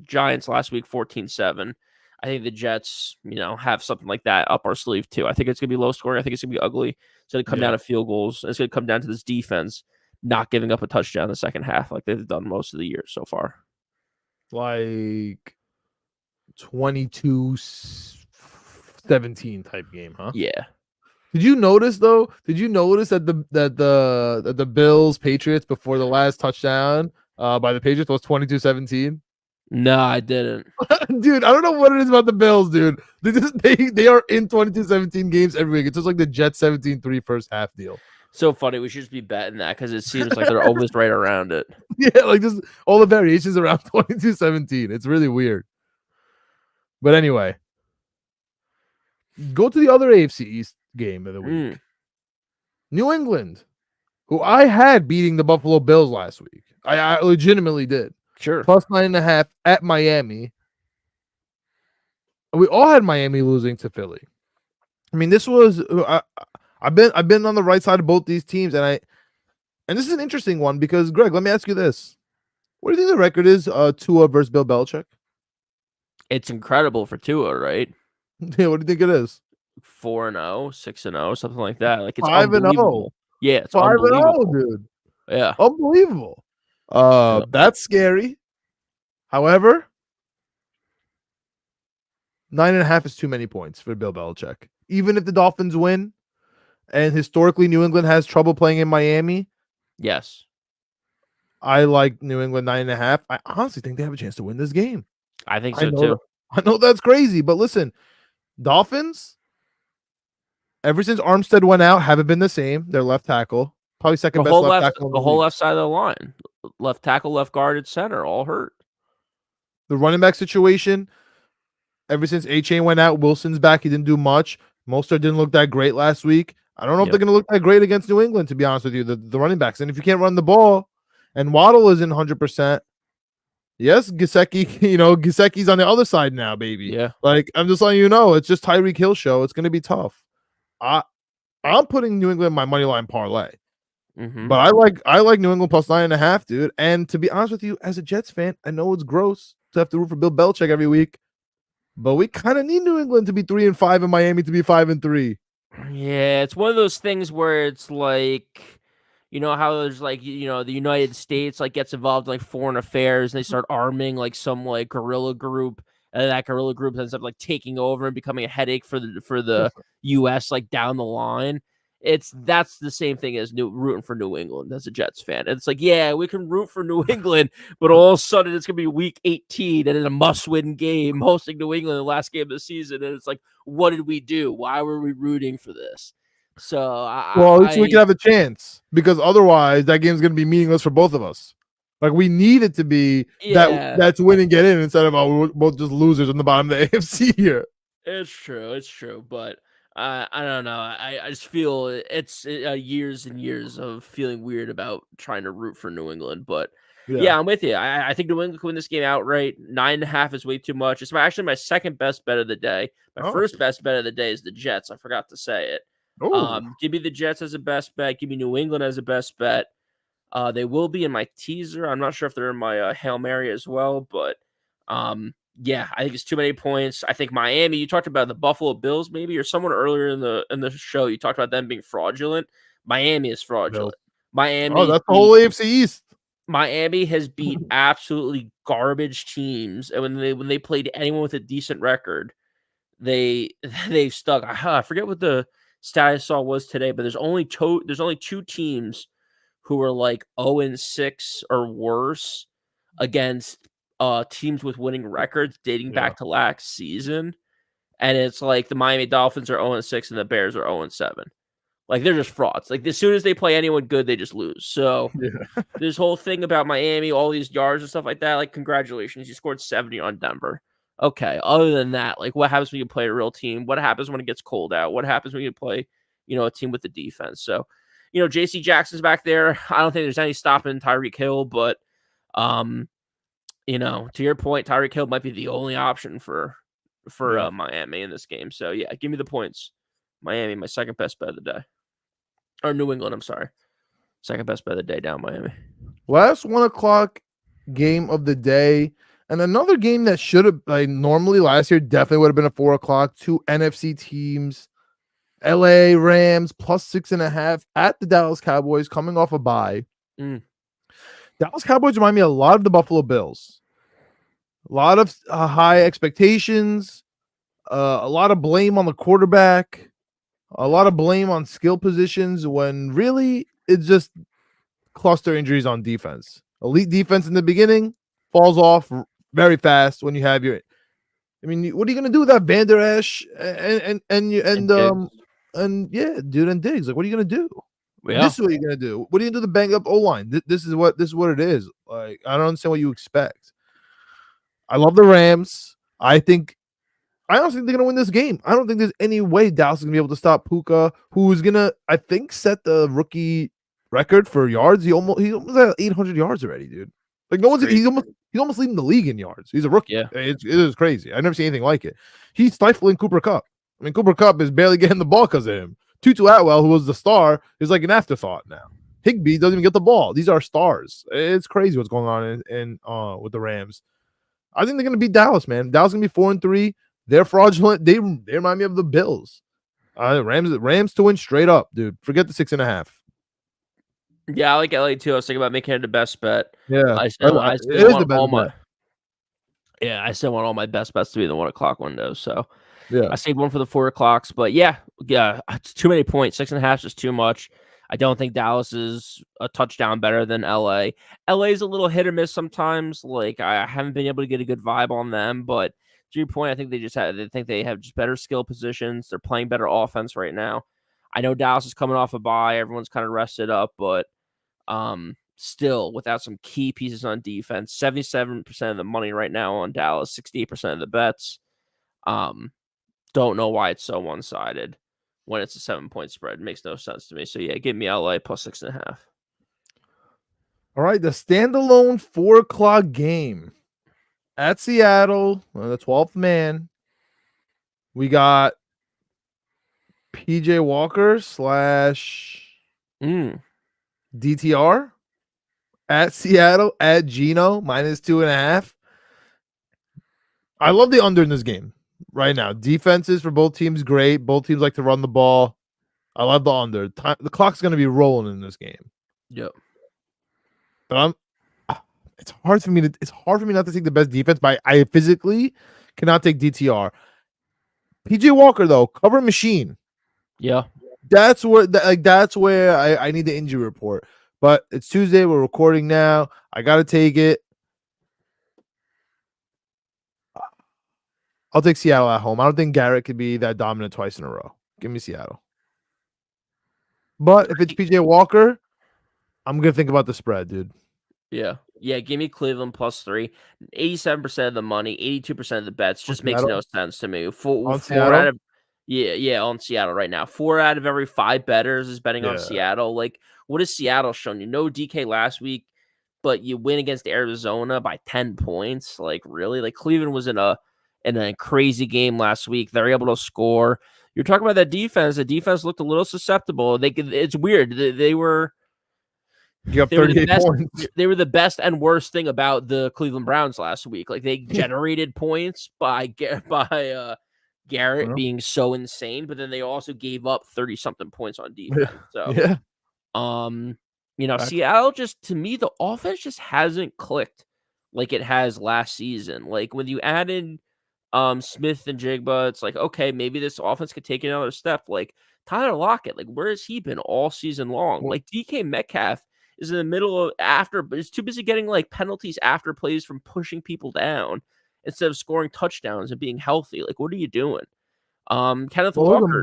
Giants last week 14-7. I think the Jets, have something like that up our sleeve too. I think it's gonna be low scoring. I think it's gonna be ugly. It's gonna come down to field goals. It's gonna come down to this defense not giving up a touchdown in the second half like they've done most of the year so far. Like 22-17 type game, huh? Yeah. Did you notice though? Did you notice that the Bills Patriots before the last touchdown by the Patriots was 22-17? No, I didn't. Dude, I don't know what it is about the Bills, dude. They are in 22-17 games every week. It's just like the Jets 17-3 first half deal. So funny. We should just be betting that because it seems like they're always right around it. Yeah, like just all the variations around 22-17. It's really weird. But anyway, go to the other AFC East game of the week. New England, who I had beating the Buffalo Bills last week. I legitimately did. Sure. +9.5 at Miami. We all had Miami losing to Philly. I mean, this was I've been on the right side of both these teams, and this is an interesting one because, Greg, let me ask you this: what do you think the record is? Tua versus Bill Belichick. It's incredible for Tua, right? Yeah, what do you think it is? 4-0, 6-0, something like that. Like, it's 5-0. unbelievable. Yeah, it's 5-0, unbelievable, dude. Yeah, Unbelievable. That's scary. However, 9.5 is too many points for Bill Belichick. Even if the Dolphins win, and historically New England has trouble playing in Miami, Yes. I like New England 9.5. I honestly think they have a chance to win this game. I think I so know, too. I know that's crazy, but listen, Dolphins, ever since Armstead went out, haven't been the same. Their left tackle, probably second best left tackle in the The whole league. left side of the line, left tackle, left guard, and center, all hurt. The running back situation, ever since A-Chain went out, Wilson's back. He didn't do much. Mostert didn't look that great last week. I don't know if they're going to look that great against New England, to be honest with you, the running backs. And if you can't run the ball and Waddle isn't 100%, yes, Gesicki, Gesicki's on the other side now, baby. Yeah. Like, I'm just letting you know, it's just Tyreek Hill show. It's going to be tough. I'm putting New England in my money line parlay. Mm-hmm. But I like New England plus 9.5, dude. And to be honest with you, as a Jets fan, I know it's gross to have to root for Bill Belichick every week, but we kind of need New England to be 3-5 and Miami to be 5-3. Yeah, it's one of those things where it's like, you know how there's like, the United States like gets involved in like foreign affairs and they start arming like some like guerrilla group, and that guerrilla group ends up like taking over and becoming a headache for the US like down the line. That's the same thing as rooting for New England as a Jets fan. It's like, yeah, we can root for New England, but all of a sudden it's gonna be week 18 and it's a must-win game hosting New England the last game of the season, and it's like, what did we do? Why were we rooting for this? So Well, at least we can have a chance, because otherwise that game's going to be meaningless for both of us. Like, we need it to be that's win and get in instead of we're both just losers on the bottom of the AFC here. It's true, but I don't know. I just feel it's years and years of feeling weird about trying to root for New England. But yeah, I'm with you. I think New England can win this game outright. 9.5 is way too much. It's actually my second best bet of the day. My first best bet of the day is the Jets. I forgot to say it. Give me the Jets as a best bet. Give me New England as a best bet. They will be in my teaser. I'm not sure if they're in my Hail Mary as well, but yeah, I think it's too many points. I think Miami, you talked about the Buffalo Bills maybe, or someone earlier in the show, you talked about them being fraudulent. Miami is fraudulent. Miami. That's the whole AFC East. Miami has beat absolutely garbage teams, and when they played anyone with a decent record, they've stuck. I forget what the stat I saw was today, but there's only two teams who are like 0-6 or worse against teams with winning records dating back to last season. And it's like the Miami Dolphins are 0-6 and the Bears are 0-7. Like, they're just frauds. Like, as soon as they play anyone good, they just lose. So this whole thing about Miami, all these yards and stuff like that, like, congratulations, you scored 70 on Denver. Okay, other than that, like, what happens when you play a real team? What happens when it gets cold out? What happens when you play, a team with the defense? So, JC Jackson's back there. I don't think there's any stopping Tyreek Hill, but, to your point, Tyreek Hill might be the only option for Miami in this game. So, yeah, give me the points. Miami, my second best bet of the day. Or New England, I'm sorry. Second best bet of the day down Miami. Last 1:00 game of the day. And another game that should have, like, normally last year definitely would have been a 4:00. Two NFC teams. LA Rams plus 6.5 at the Dallas Cowboys coming off a bye. Dallas Cowboys remind me a lot of the Buffalo Bills. A lot of high expectations. A lot of blame on the quarterback. A lot of blame on skill positions when really it's just cluster injuries on defense. Elite defense in the beginning falls off very fast when you have your. I mean, what are you gonna do with that Van Der Esch and yeah, dude, and Diggs? Like, what are you gonna do? Yeah. This is what you're gonna do. What are you gonna do to bang up O-line? This is what it is. Like, I don't understand what you expect. I love the Rams. I honestly think they're going to win this game. I don't think there's any way Dallas is going to be able to stop Puka, who's going to, I think, set the rookie record for yards. He almost had 800 yards already, dude. Like, he's almost leading the league in yards. He's a rookie. Yeah. It is crazy. I've never seen anything like it. He's stifling Cooper Kupp. I mean, Cooper Kupp is barely getting the ball because of him. Tutu Atwell, who was the star, is like an afterthought now. Higbee doesn't even get the ball. These are stars. It's crazy what's going on in with the Rams. I think they're going to beat Dallas, man. Dallas is going to be 4-3. They're fraudulent. They remind me of the Bills. Rams to win straight up, dude. Forget the 6.5. Yeah, I like LA too. I was thinking about making it the best bet. Yeah, I still want Yeah, I still want all my best bets to be in the 1 o'clock window. So Yeah. I saved one for the 4 o'clocks. But yeah, it's too many points. 6.5 is just too much. I don't think Dallas is a touchdown better than LA. LA is a little hit or miss sometimes. Like I haven't been able to get a good vibe on them, but to your point, I think they have just better skill positions. They're playing better offense right now. I know Dallas is coming off a bye. Everyone's kind of rested up, but still without some key pieces on defense, 77% of the money right now on Dallas, 68% of the bets. Don't know why it's so one-sided when it's a 7-point spread. It makes no sense to me. So yeah, give me LA plus 6.5. All right, the standalone 4 o'clock game at Seattle, the 12th man. We got PJ Walker / DTR at Seattle at Geno -2.5. I love the under in this game right now. Defenses for both teams great. Both teams like to run the ball. I love the under. The clock's going to be rolling in this game. Yep. But it's hard for me not to take the best defense, but I physically cannot take DTR. PJ Walker though, cover machine. Yeah. That's where I need the injury report. But it's Tuesday. We're recording now. I got to take it. I'll take Seattle at home. I don't think Garrett could be that dominant twice in a row. Give me Seattle. But if it's PJ Walker, I'm going to think about the spread, dude. Yeah. Yeah, give me Cleveland +3. 87% of the money, 82% of the bets. Just makes no sense to me. Four out of on Seattle right now. 4 out of every 5 bettors is betting on Seattle. Like, what has Seattle shown you? No DK last week, but you win against Arizona by 10 points. Like, really? Like, Cleveland was in a crazy game last week. They're able to score. You're talking about that defense. The defense looked a little susceptible. It's weird. They were You have 38 points. They were the best and worst thing about the Cleveland Browns last week. Like, they generated points by Garrett being so insane, but then they also gave up 30-something points on defense. So, Seattle just, to me, the offense just hasn't clicked like it has last season. Like, when you add in Smith and Jigba, it's like, okay, maybe this offense could take another step. Like, Tyler Lockett, like, where has he been all season long? Like, DK Metcalf is in the middle of but is too busy getting like penalties after plays from pushing people down instead of scoring touchdowns and being healthy. Like, what are you doing? Kenneth Walker,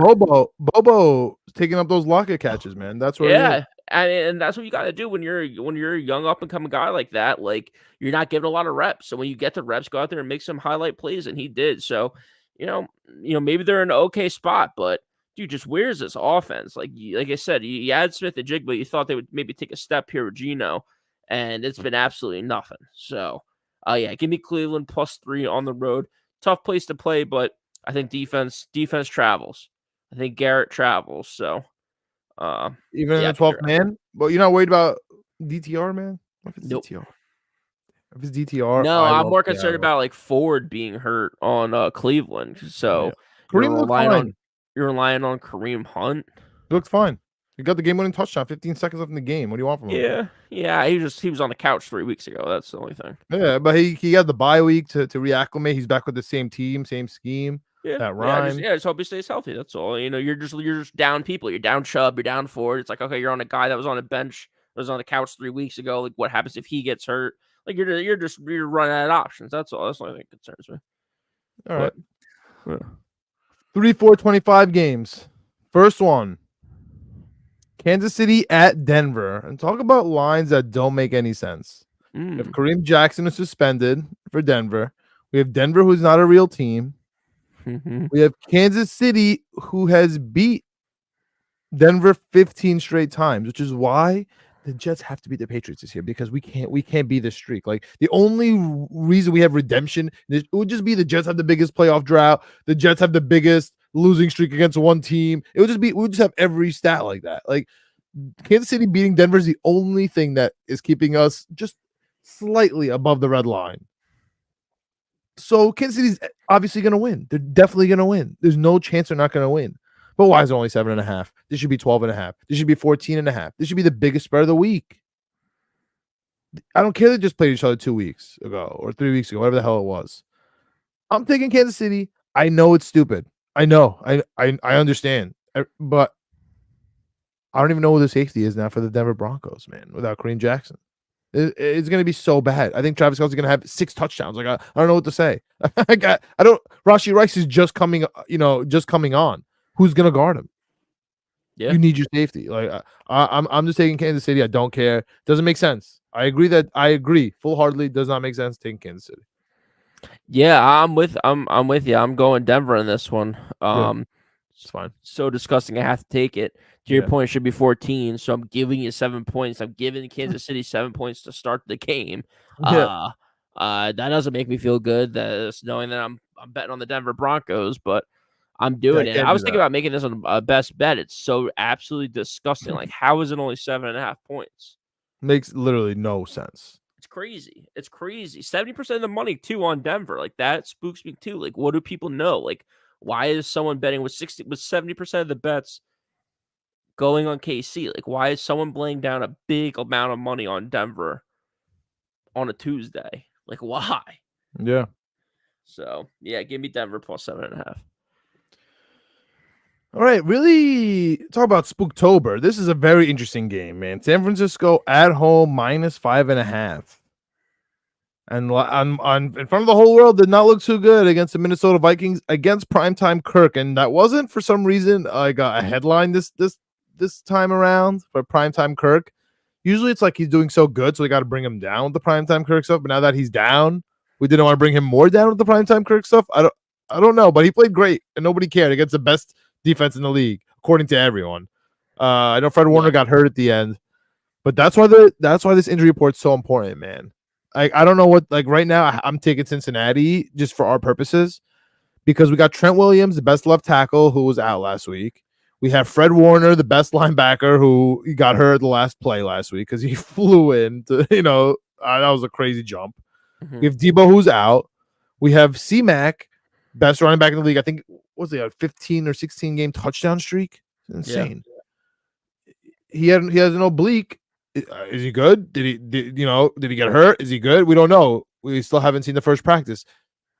Bobo taking up those Lockett catches, man. That's where and that's what you got to do when you're a young up and coming guy like that. Like, you're not given a lot of reps, so when you get the reps, go out there and make some highlight plays, and he did. So, maybe they're in an okay spot, but dude, just where's this offense? Like I said, you add Smith and Jigba, you thought they would maybe take a step here with Geno, and it's been absolutely nothing. So, give me Cleveland +3 on the road. Tough place to play, but I think defense travels. I think Garrett travels. So, even in the 12th man, but you're not worried about DTR, man. What if it's DTR? If it's DTR, no, I'm more concerned about like Ford being hurt on Cleveland. So, Kareem looked fine. You're relying on Kareem Hunt. He looked fine. He got the game-winning touchdown. 15 seconds left in the game. What do you want from him? Yeah. He was on the couch 3 weeks ago. That's the only thing. Yeah, but he got the bye week to reacclimate. He's back with the same team, same scheme. Yeah, that rhyme. Just hope he stays healthy. That's all. You're just down people. You're down Chubb. You're down Ford. It's like, okay, you're on a guy that was on a bench, was on the couch 3 weeks ago. Like, what happens if he gets hurt? Like, you're running out of options. That's all. That's the only thing that concerns me. All right. 3, 4, 25 games. First one, Kansas City at Denver. And talk about lines that don't make any sense. If Kareem Jackson is suspended for Denver, we have Denver, who's not a real team. We have Kansas City, who has beat Denver 15 straight times, which is why the Jets have to beat the Patriots this year, because we can't be this streak. Like, the only reason we have redemption, it would just be the Jets have the biggest playoff drought. The Jets have the biggest losing streak against one team. We would just have every stat like that. Like, Kansas City beating Denver is the only thing that is keeping us just slightly above the red line. So Kansas City's obviously going to win. They're definitely going to win. There's no chance they're not going to win. But why is it only 7.5? This should be 12.5. This should be 14.5. This should be the biggest spread of the week. I don't care they just played each other 2 weeks ago or 3 weeks ago, whatever the hell it was. I'm taking Kansas City. I know it's stupid. I know. I understand. But I don't even know who the safety is now for the Denver Broncos, man, without Kareem Jackson. It's going to be so bad. I think Travis Kelce's going to have 6 touchdowns. Like I don't know what to say. I don't. Rashi Rice is just coming on. Who's going to guard him? Yeah. You need your safety. Like I'm just taking Kansas City. I don't care. Doesn't make sense. I agree full-heartedly. Does not make sense taking Kansas City. Yeah, I'm with you. I'm going Denver in this one. It's fine. So disgusting. I have to take it. To your point, it should be 14. So I'm giving you 7 points. I'm giving Kansas City 7 points to start the game. Yeah. That doesn't make me feel good. That's knowing that I'm betting on the Denver Broncos, but I'm doing it. I was thinking about making this on a best bet. It's so absolutely disgusting. Like, how is it only 7.5 points? Makes literally no sense. It's crazy. It's crazy. 70% of the money too on Denver. Like, that spooks me too. Like, what do people know? Like, why is someone betting with 70% of the bets going on KC? Like, why is someone laying down a big amount of money on Denver on a Tuesday? Like, why? Yeah. So yeah, give me Denver plus 7.5. All right, really talk about Spooktober. This is a very interesting game, man. San Francisco at home -5.5, and on in front of the whole world did not look too good against the Minnesota Vikings against Primetime Kirk, and that wasn't for some reason like a headline this time around for Primetime Kirk. Usually it's like he's doing so good, so we got to bring him down with the Primetime Kirk stuff. But now that he's down, we didn't want to bring him more down with the Primetime Kirk stuff. I don't know, but he played great, and nobody cared against the best defense in the league, according to everyone. I know Fred Warner got hurt at the end, but that's why this injury report's so important, man. I don't know what, like, right now I'm taking Cincinnati just for our purposes because we got Trent Williams, the best left tackle, who was out last week. We have Fred Warner, the best linebacker, who got hurt the last play last week because he flew in to, that was a crazy jump. Mm-hmm. We have Debo, who's out. We have C-Mac, best running back in the league. I think, was he a 15 or 16 game touchdown streak? Insane. Yeah. He has an oblique. Is he good? Did he get hurt? Is he good? We don't know. We still haven't seen the first practice.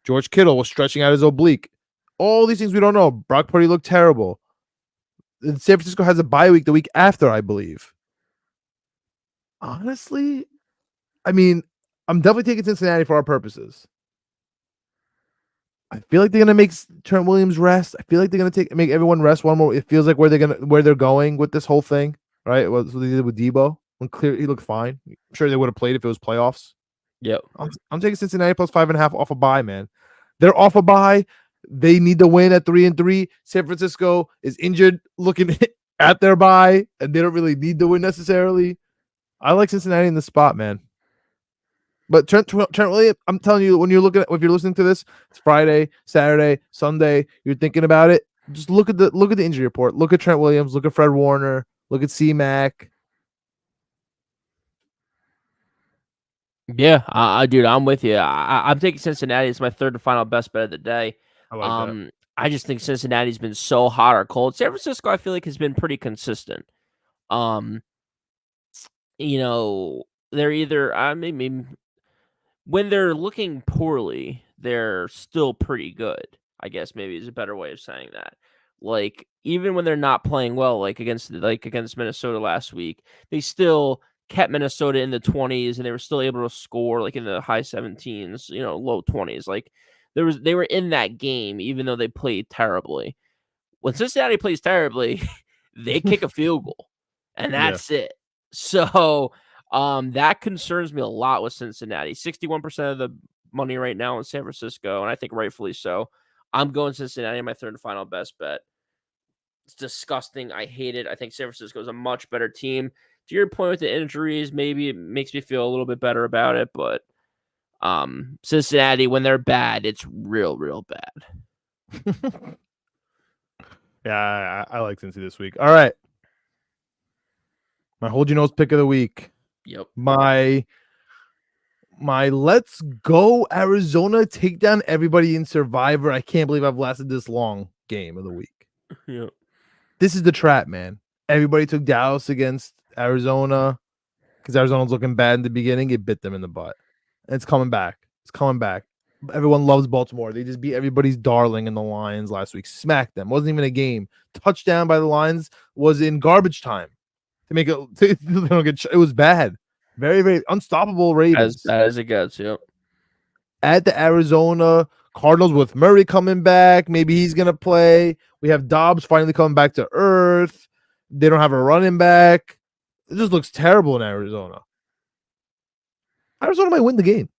George Kittle was stretching out his oblique. All these things we don't know. Brock Purdy looked terrible. San Francisco has a bye week the week after, I believe. Honestly, I mean, I'm definitely taking Cincinnati for our purposes. I feel like they're gonna make Trent Williams rest. I feel like they're gonna make everyone rest one more. It feels like where they're going with this whole thing, right? What they did with Debo. When clear, he looked fine. I'm sure they would have played if it was playoffs. Yep. I'm taking Cincinnati plus 5.5 off a bye, man. They're off a bye. They need to win at 3-3. San Francisco is injured, looking at their bye, and they don't really need to win necessarily. I like Cincinnati in the spot, man. But Trent Williams, I'm telling you, if you're listening to this, it's Friday, Saturday, Sunday. You're thinking about it. Just look at the injury report. Look at Trent Williams. Look at Fred Warner. Look at C-Mac. Yeah, dude, I'm with you. I'm taking Cincinnati. It's my third and final best bet of the day. I like that. I just think Cincinnati's been so hot or cold. San Francisco, I feel like, has been pretty consistent. They're either when they're looking poorly, they're still pretty good. I guess maybe is a better way of saying that. Like, even when they're not playing well, like against Minnesota last week, they still kept Minnesota in the 20s, and they were still able to score like in the high 17s, low 20s. Like, they were in that game, even though they played terribly. When Cincinnati plays terribly, they kick a field goal, and that's it. So that concerns me a lot with Cincinnati. 61% of the money right now in San Francisco, and I think rightfully so. I'm going Cincinnati in my third and final best bet. It's disgusting. I hate it. I think San Francisco is a much better team. To your point with the injuries, maybe it makes me feel a little bit better about it, but Cincinnati, when they're bad, it's real, real bad. Yeah, I like Cincy this week. All right. My hold your nose pick of the week. Yep. My let's go Arizona take down everybody in Survivor. I can't believe I've lasted this long game of the week. Yep. This is the trap, man. Everybody took Dallas against Arizona. because Arizona's looking bad in the beginning. It bit them in the butt. And it's coming back. It's coming back. Everyone loves Baltimore. They just beat everybody's darling in the Lions last week. Smacked them. Wasn't even a game. Touchdown by the Lions was in garbage time to make it. They don't get. It was bad. Very, very unstoppable Ravens. As bad as it gets. Yep. At the Arizona Cardinals with Murray coming back. Maybe he's going to play. We have Dobbs finally coming back to earth. They don't have a running back. It just looks terrible in Arizona. Arizona might win the game.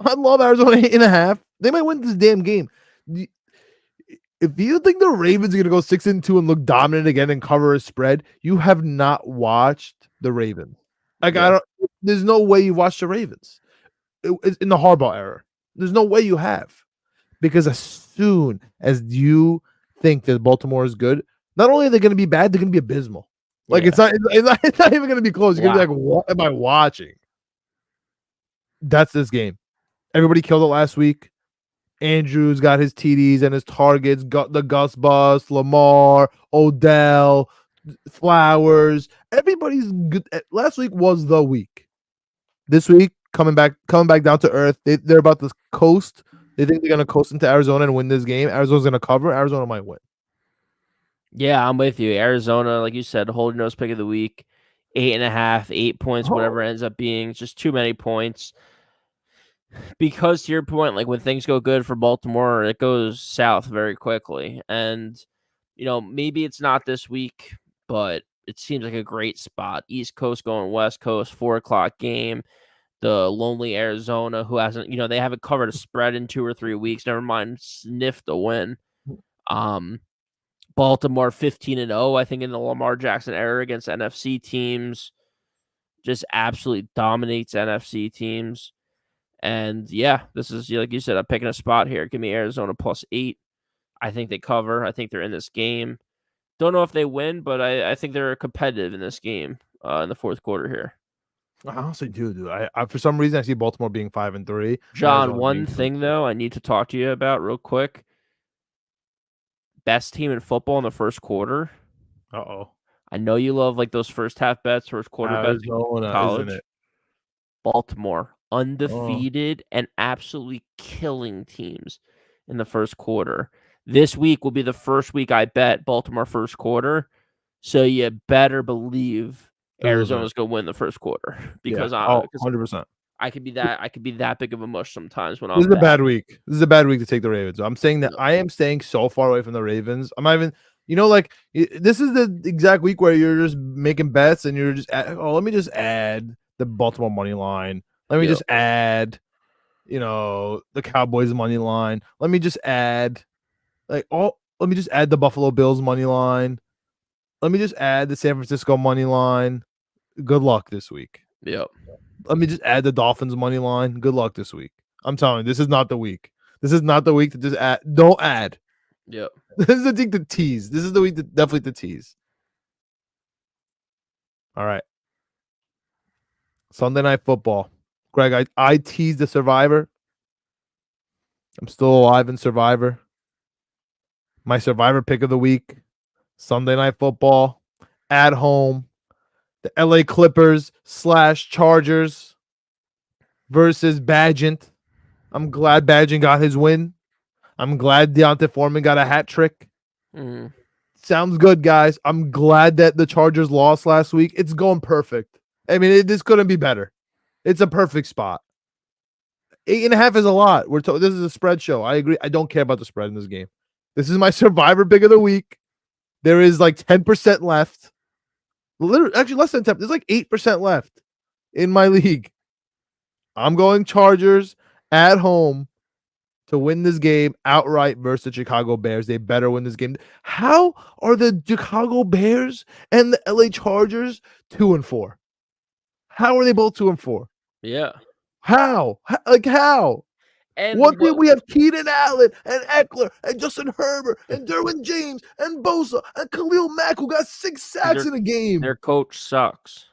I love Arizona 8.5. They might win this damn game. If you think the Ravens are going to go 6-2 and look dominant again and cover a spread, you have not watched the Ravens. Like, Yeah. There's no way you watched the Ravens. It's in the Harbaugh era. There's no way you have. Because as soon as you think that Baltimore is good, not only are they going to be bad, they're going to be abysmal. Like, Yeah. it's not even going to be close. You're going to be like, what am I watching? That's this game. Everybody killed it last week. Andrews got his TDs and his targets. Got the Gus Bus, Lamar, Odell, Flowers. Everybody's good. Last week was the week. This week, coming back down to earth. They're about to coast. They think they're going to coast into Arizona and win this game. Arizona's going to cover. Arizona might win. Yeah, I'm with you. Arizona, like you said, holding nose pick of the week. 8.5, 8 points, whatever it ends up being. It's just too many points. Because to your point, like when things go good for Baltimore, it goes south very quickly. And, maybe it's not this week, but it seems like a great spot. East Coast going West Coast, 4:00 game. The lonely Arizona, who hasn't, they haven't covered a spread in 2 or 3 weeks. Never mind, sniffed a win. Baltimore 15-0, I think, in the Lamar Jackson era against NFC teams. Just absolutely dominates NFC teams. And yeah, this is, like you said, I'm picking a spot here. Give me Arizona +8. I think they cover. I think they're in this game. Don't know if they win, but I think they're competitive in this game in the fourth quarter here. I honestly do, dude. I for some reason I see Baltimore being 5-3. John, one thing though I need to talk to you about real quick. Best team in football in the first quarter. Uh-oh. I know you love like those first half bets, first quarter bets in college. Isn't it? Baltimore, undefeated and absolutely killing teams in the first quarter. This week will be the first week I bet Baltimore first quarter. So you better believe Arizona's going to win the first quarter because 100%. I could be that big of a mush sometimes when I'm This is a bad week. This is a bad week to take the Ravens. I'm saying that I am staying so far away from the Ravens. I'm not even, this is the exact week where you're just making bets and you're just, let me just add the Baltimore money line. Let me just add, the Cowboys money line. Let me just add, let me just add the Buffalo Bills money line. Let me just add the San Francisco money line. Good luck this week. Yep. Let me just add the Dolphins money line. Good luck this week. I'm telling you, this is not the week. This is not the week to just add. Don't add. Yep. This is the week to tease. This is the week to definitely to tease. All right. Sunday Night Football. Greg, I teased the Survivor. I'm still alive in Survivor. My Survivor pick of the week. Sunday Night Football. At home. The LA Clippers / Chargers versus Badgent. I'm glad Badgent got his win. I'm glad Deontay Foreman got a hat trick. Sounds good, guys. I'm glad that the Chargers lost last week. It's going perfect. I mean, this couldn't be better. It's a perfect spot. 8.5 is a lot. This is a spread show. I agree. I don't care about the spread in this game. This is my Survivor pick of the week. There is like 10% left. Literally, actually less than 10. There's like 8% left in my league. I'm going Chargers at home to win this game outright versus the Chicago Bears. They better win this game. How are the Chicago Bears and the LA Chargers 2-4? How are they both 2-4? Yeah. How? How? And One thing we have Keenan Allen and Eckler and Justin Herbert and Derwin James and Bosa and Khalil Mack who got 6 sacks in a game. Their coach sucks.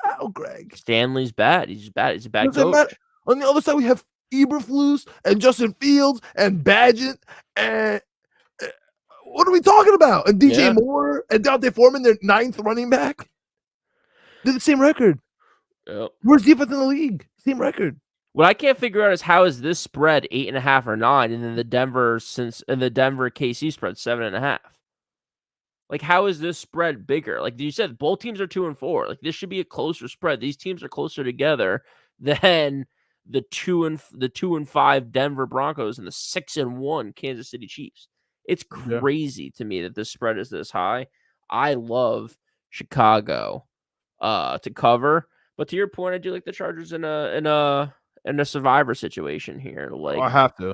How, Greg? Stanley's bad. He's bad. He's a bad coach. Matter. On the other side, we have Eberflus and Justin Fields and Badgett and what are we talking about? And DJ Moore and Deontay Foreman, their 9th running back. They're the same record. Yep. Worst defense in the league. Same record. What I can't figure out is how is this spread 8.5 or 9, and then the Denver KC spread 7.5. Like, how is this spread bigger? Like you said, both teams are 2-4. Like, this should be a closer spread. These teams are closer together than the 2-5 Denver Broncos and the 6-1 Kansas City Chiefs. It's Yeah. crazy to me that this spread is this high. I love Chicago to cover, but to your point, I do like the Chargers in a survivor situation here. Like, I have to.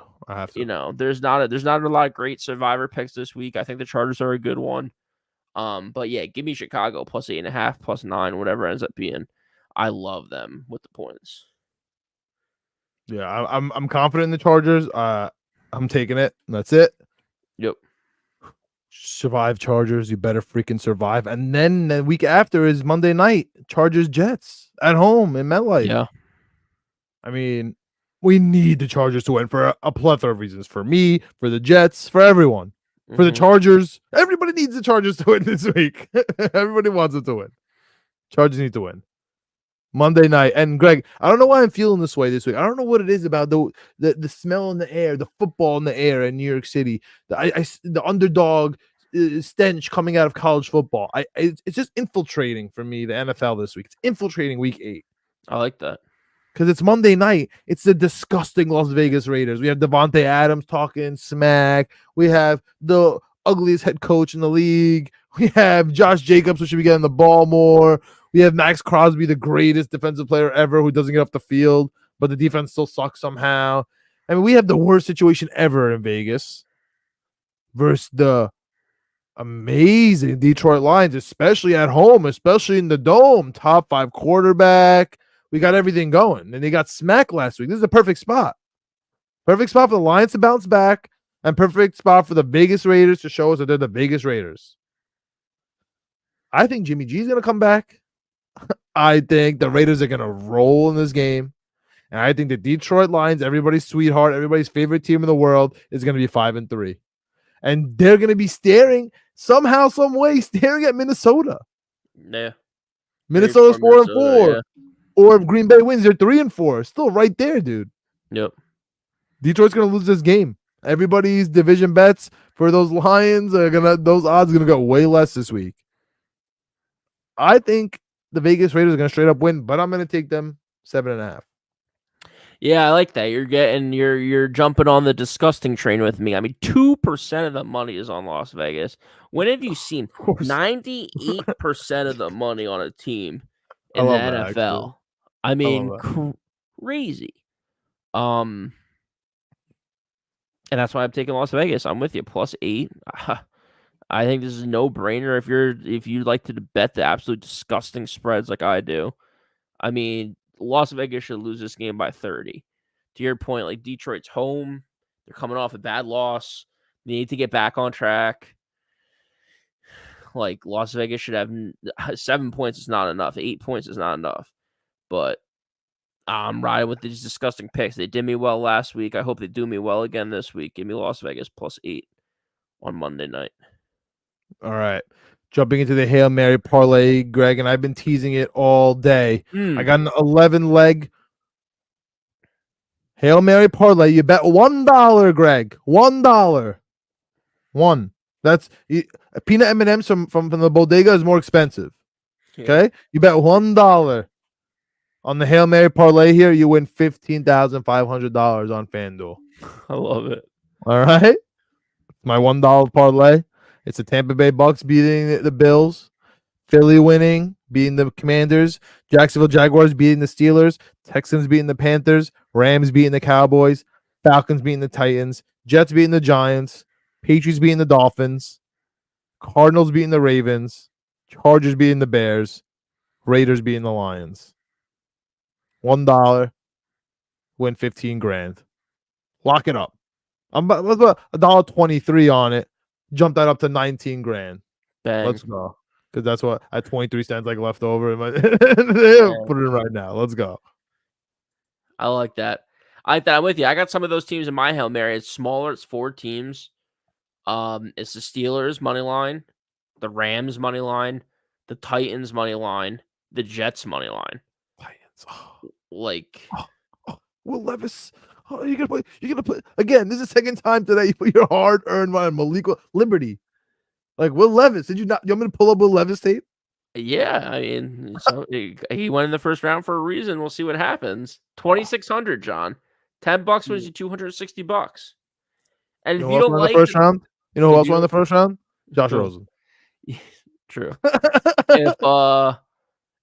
there's not a lot of great survivor picks this week. I think the Chargers are a good one. But yeah, give me Chicago plus 8.5, plus 9, whatever it ends up being. I love them with the points. Yeah, I'm confident in the Chargers. I'm taking it. That's it. Yep. Survive, Chargers. You better freaking survive. And then the week after is Monday night. Chargers Jets at home in MetLife. Yeah. I mean, we need the Chargers to win for a plethora of reasons. For me, for the Jets, for everyone. For the Chargers, everybody needs the Chargers to win this week. Everybody wants them to win. Chargers need to win. Monday night. And Greg, I don't know why I'm feeling this way this week. I don't know what it is about the smell in the air, the football in the air in New York City, the underdog stench coming out of college football. It's just infiltrating for me, the NFL this week. It's infiltrating week 8. I like that. Because it's Monday night. It's the disgusting Las Vegas Raiders. We have Devontae Adams talking smack. We have the ugliest head coach in the league. We have Josh Jacobs, who should be getting the ball more. We have Max Crosby, the greatest defensive player ever, who doesn't get off the field, but the defense still sucks somehow. I mean, we have the worst situation ever in Vegas versus the amazing Detroit Lions, especially at home, especially in the Dome. Top 5 quarterback. We got everything going, and they got smacked last week. This is a perfect spot. Perfect spot for the Lions to bounce back, and perfect spot for the Vegas Raiders to show us that they're the Vegas Raiders. I think Jimmy G's going to come back. I think the Raiders are going to roll in this game. And I think the Detroit Lions, everybody's sweetheart, everybody's favorite team in the world, is going to be 5-3. And they're going to be staring somehow, some way, staring at Minnesota. Yeah. Minnesota's 4-4. Yeah. Or if Green Bay wins, they're 3-4. Still right there, dude. Yep. Detroit's going to lose this game. Everybody's division bets for those Lions those odds are going to go way less this week. I think the Vegas Raiders are going to straight up win, but I'm going to take them 7.5. Yeah, I like that. You're jumping on the disgusting train with me. I mean, 2% of the money is on Las Vegas. When have you seen 98% of the money on a team in the NFL? I mean, crazy. And that's why I'm taking Las Vegas. I'm with you. Plus 8. I think this is a no-brainer if you like to bet the absolute disgusting spreads like I do. I mean, Las Vegas should lose this game by 30. To your point, like Detroit's home. They're coming off a bad loss. They need to get back on track. Like Las Vegas should have 7 points is not enough. 8 points is not enough. But I'm riding with these disgusting picks. They did me well last week. I hope they do me well again this week. Give me Las Vegas plus 8 on Monday night. All right. Jumping into the Hail Mary parlay, Greg, and I've been teasing it all day. I got an 11-leg Hail Mary parlay. You bet $1, Greg. $1. One. That's peanut M&Ms from the bodega is more expensive. Okay? Yeah. You bet $1 on the Hail Mary parlay here, you win $15,500 on FanDuel. I love it. All right? My $1 parlay. It's the Tampa Bay Bucks beating the Bills, Philly winning, beating the Commanders, Jacksonville Jaguars beating the Steelers, Texans beating the Panthers, Rams beating the Cowboys, Falcons beating the Titans, Jets beating the Giants, Patriots beating the Dolphins, Cardinals beating the Ravens, Chargers beating the Bears, Raiders beating the Lions. $1, win $15,000. Lock it up. I'm about $1.23 on it. Jump that up to $19,000. Let's go. Because that's what at 23 cents like left over. Put it in right now. Let's go. I like that. I'm with you. I got some of those teams in my Hail Mary. It's smaller. It's 4 teams. It's the Steelers money line, the Rams money line, the Titans money line, the Jets money line. Titans. Oh, Like, Will Levis. Oh, you're gonna put again. This is the second time today you put your hard-earned money on Malika Liberty. Like Will Levis. Did you not? You want me to pull up Will Levis tape? yeah, I mean, so he went in the first round for a reason. We'll see what happens. 2,600, John. $10 wins you $260. And You know if who you else don't won in the like first round? You know who if else won in the you first round? Josh who? Rosen. True.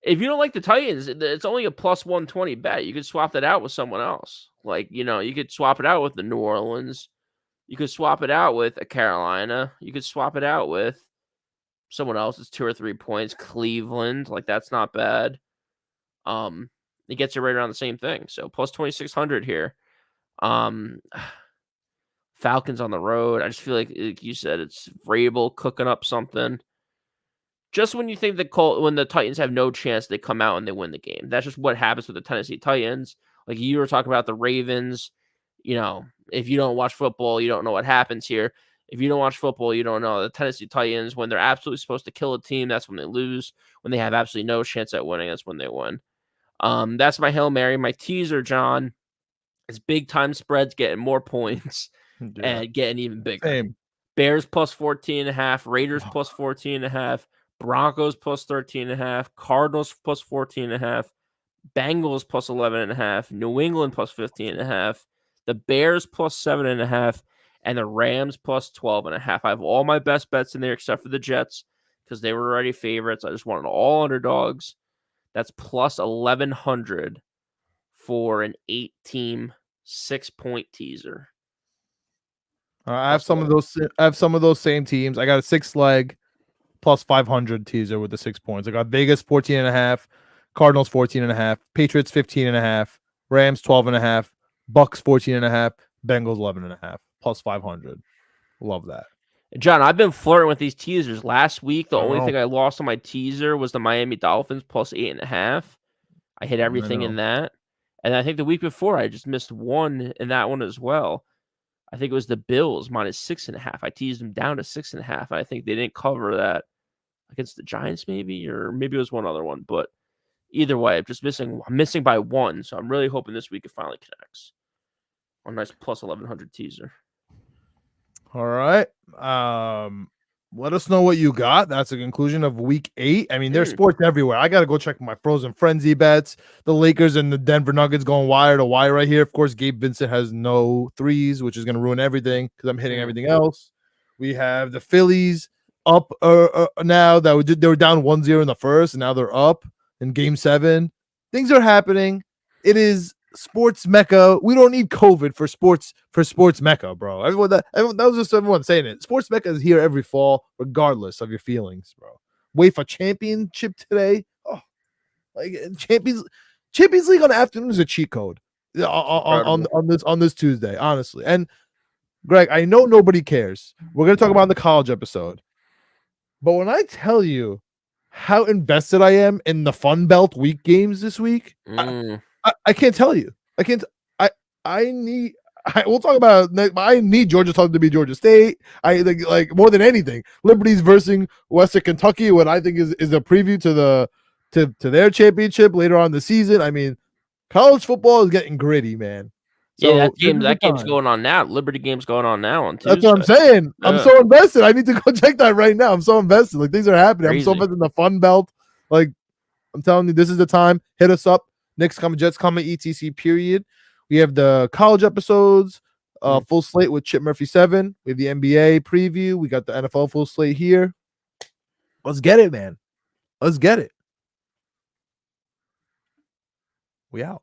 If you don't like the Titans, it's only a plus 120 bet. You could swap that out with someone else. Like, you could swap it out with the New Orleans. You could swap it out with a Carolina. You could swap it out with someone else. It's 2 or 3 points. Cleveland, like that's not bad. It gets you right around the same thing. So plus 2,600 here. Falcons on the road. I just feel like you said, it's Vrabel cooking up something. Just when you think when the Titans have no chance, they come out and they win the game. That's just what happens with the Tennessee Titans. Like you were talking about the Ravens. If you don't watch football, you don't know what happens here. If you don't watch football, you don't know. The Tennessee Titans, when they're absolutely supposed to kill a team, that's when they lose. When they have absolutely no chance at winning, that's when they win. That's my Hail Mary. My teaser, John, is big time spreads getting more points and getting even bigger. Same. Bears plus 14.5, Raiders plus 14.5, Broncos plus 13.5, Cardinals plus 14.5, Bengals plus 11.5, New England plus 15.5, the Bears plus 7.5, and the Rams plus 12.5. I have all my best bets in there except for the Jets because they were already favorites. I just wanted all underdogs. That's plus 1,100 for an 8-team 6-point teaser. I have some of those. I have some of those same teams. I got a 6-leg plus 500 teaser with the 6 points. I got Vegas 14.5, Cardinals 14.5, Patriots 15.5, Rams 12.5, Bucks 14.5, Bengals 11.5 plus 500. Love that. John, I've been flirting with these teasers. Last week, the only thing I lost on my teaser was the Miami Dolphins plus 8.5. I hit everything in that. And I think the week before, I just missed one in that one as well. I think it was the Bills minus 6.5. I teased them down to 6.5. I think they didn't cover that against the Giants, maybe, or maybe it was one other one. But either way, I'm missing by one. So I'm really hoping this week it finally connects. A nice plus 1,100 teaser. All right. Let us know what you got. That's the conclusion of week 8. I mean, there's sports everywhere. I got to go check my Frozen Frenzy bets. The Lakers and the Denver Nuggets going wire to wire right here. Of course, Gabe Vincent has no threes, which is going to ruin everything because I'm hitting everything else. We have the Phillies up now. They were down 1-0 in the first, and now they're up in Game 7. Things are happening. It is sports mecca. We don't need COVID for sports mecca, bro. That was just everyone saying it. Sports mecca is here every fall, regardless of your feelings, bro. Wait for championship today. Oh, like Champions League on the afternoon is a cheat code on this Tuesday, honestly. And Greg, I know nobody cares. We're gonna talk about in the college episode, but when I tell you how invested I am in the Fun Belt week games this week, I can't tell you. I can't. We'll talk about it. I need Georgia Tech to be Georgia State. I think like more than anything, Liberty's versus Western Kentucky. What I think is a preview to their championship later on in the season. I mean, college football is getting gritty, man. So that game's going on now. Liberty game's going on now on Tuesday. That's what I'm saying. Yeah. I'm so invested. I need to go check that right now. I'm so invested. Like things are happening. Crazy. I'm so invested in the Fun Belt. Like I'm telling you, this is the time. Hit us up. Knicks coming, Jets coming, etc. Period. We have the college episodes, full slate with Chip Murphy 7. We have the NBA preview. We got the NFL full slate here. Let's get it, man. Let's get it. We out.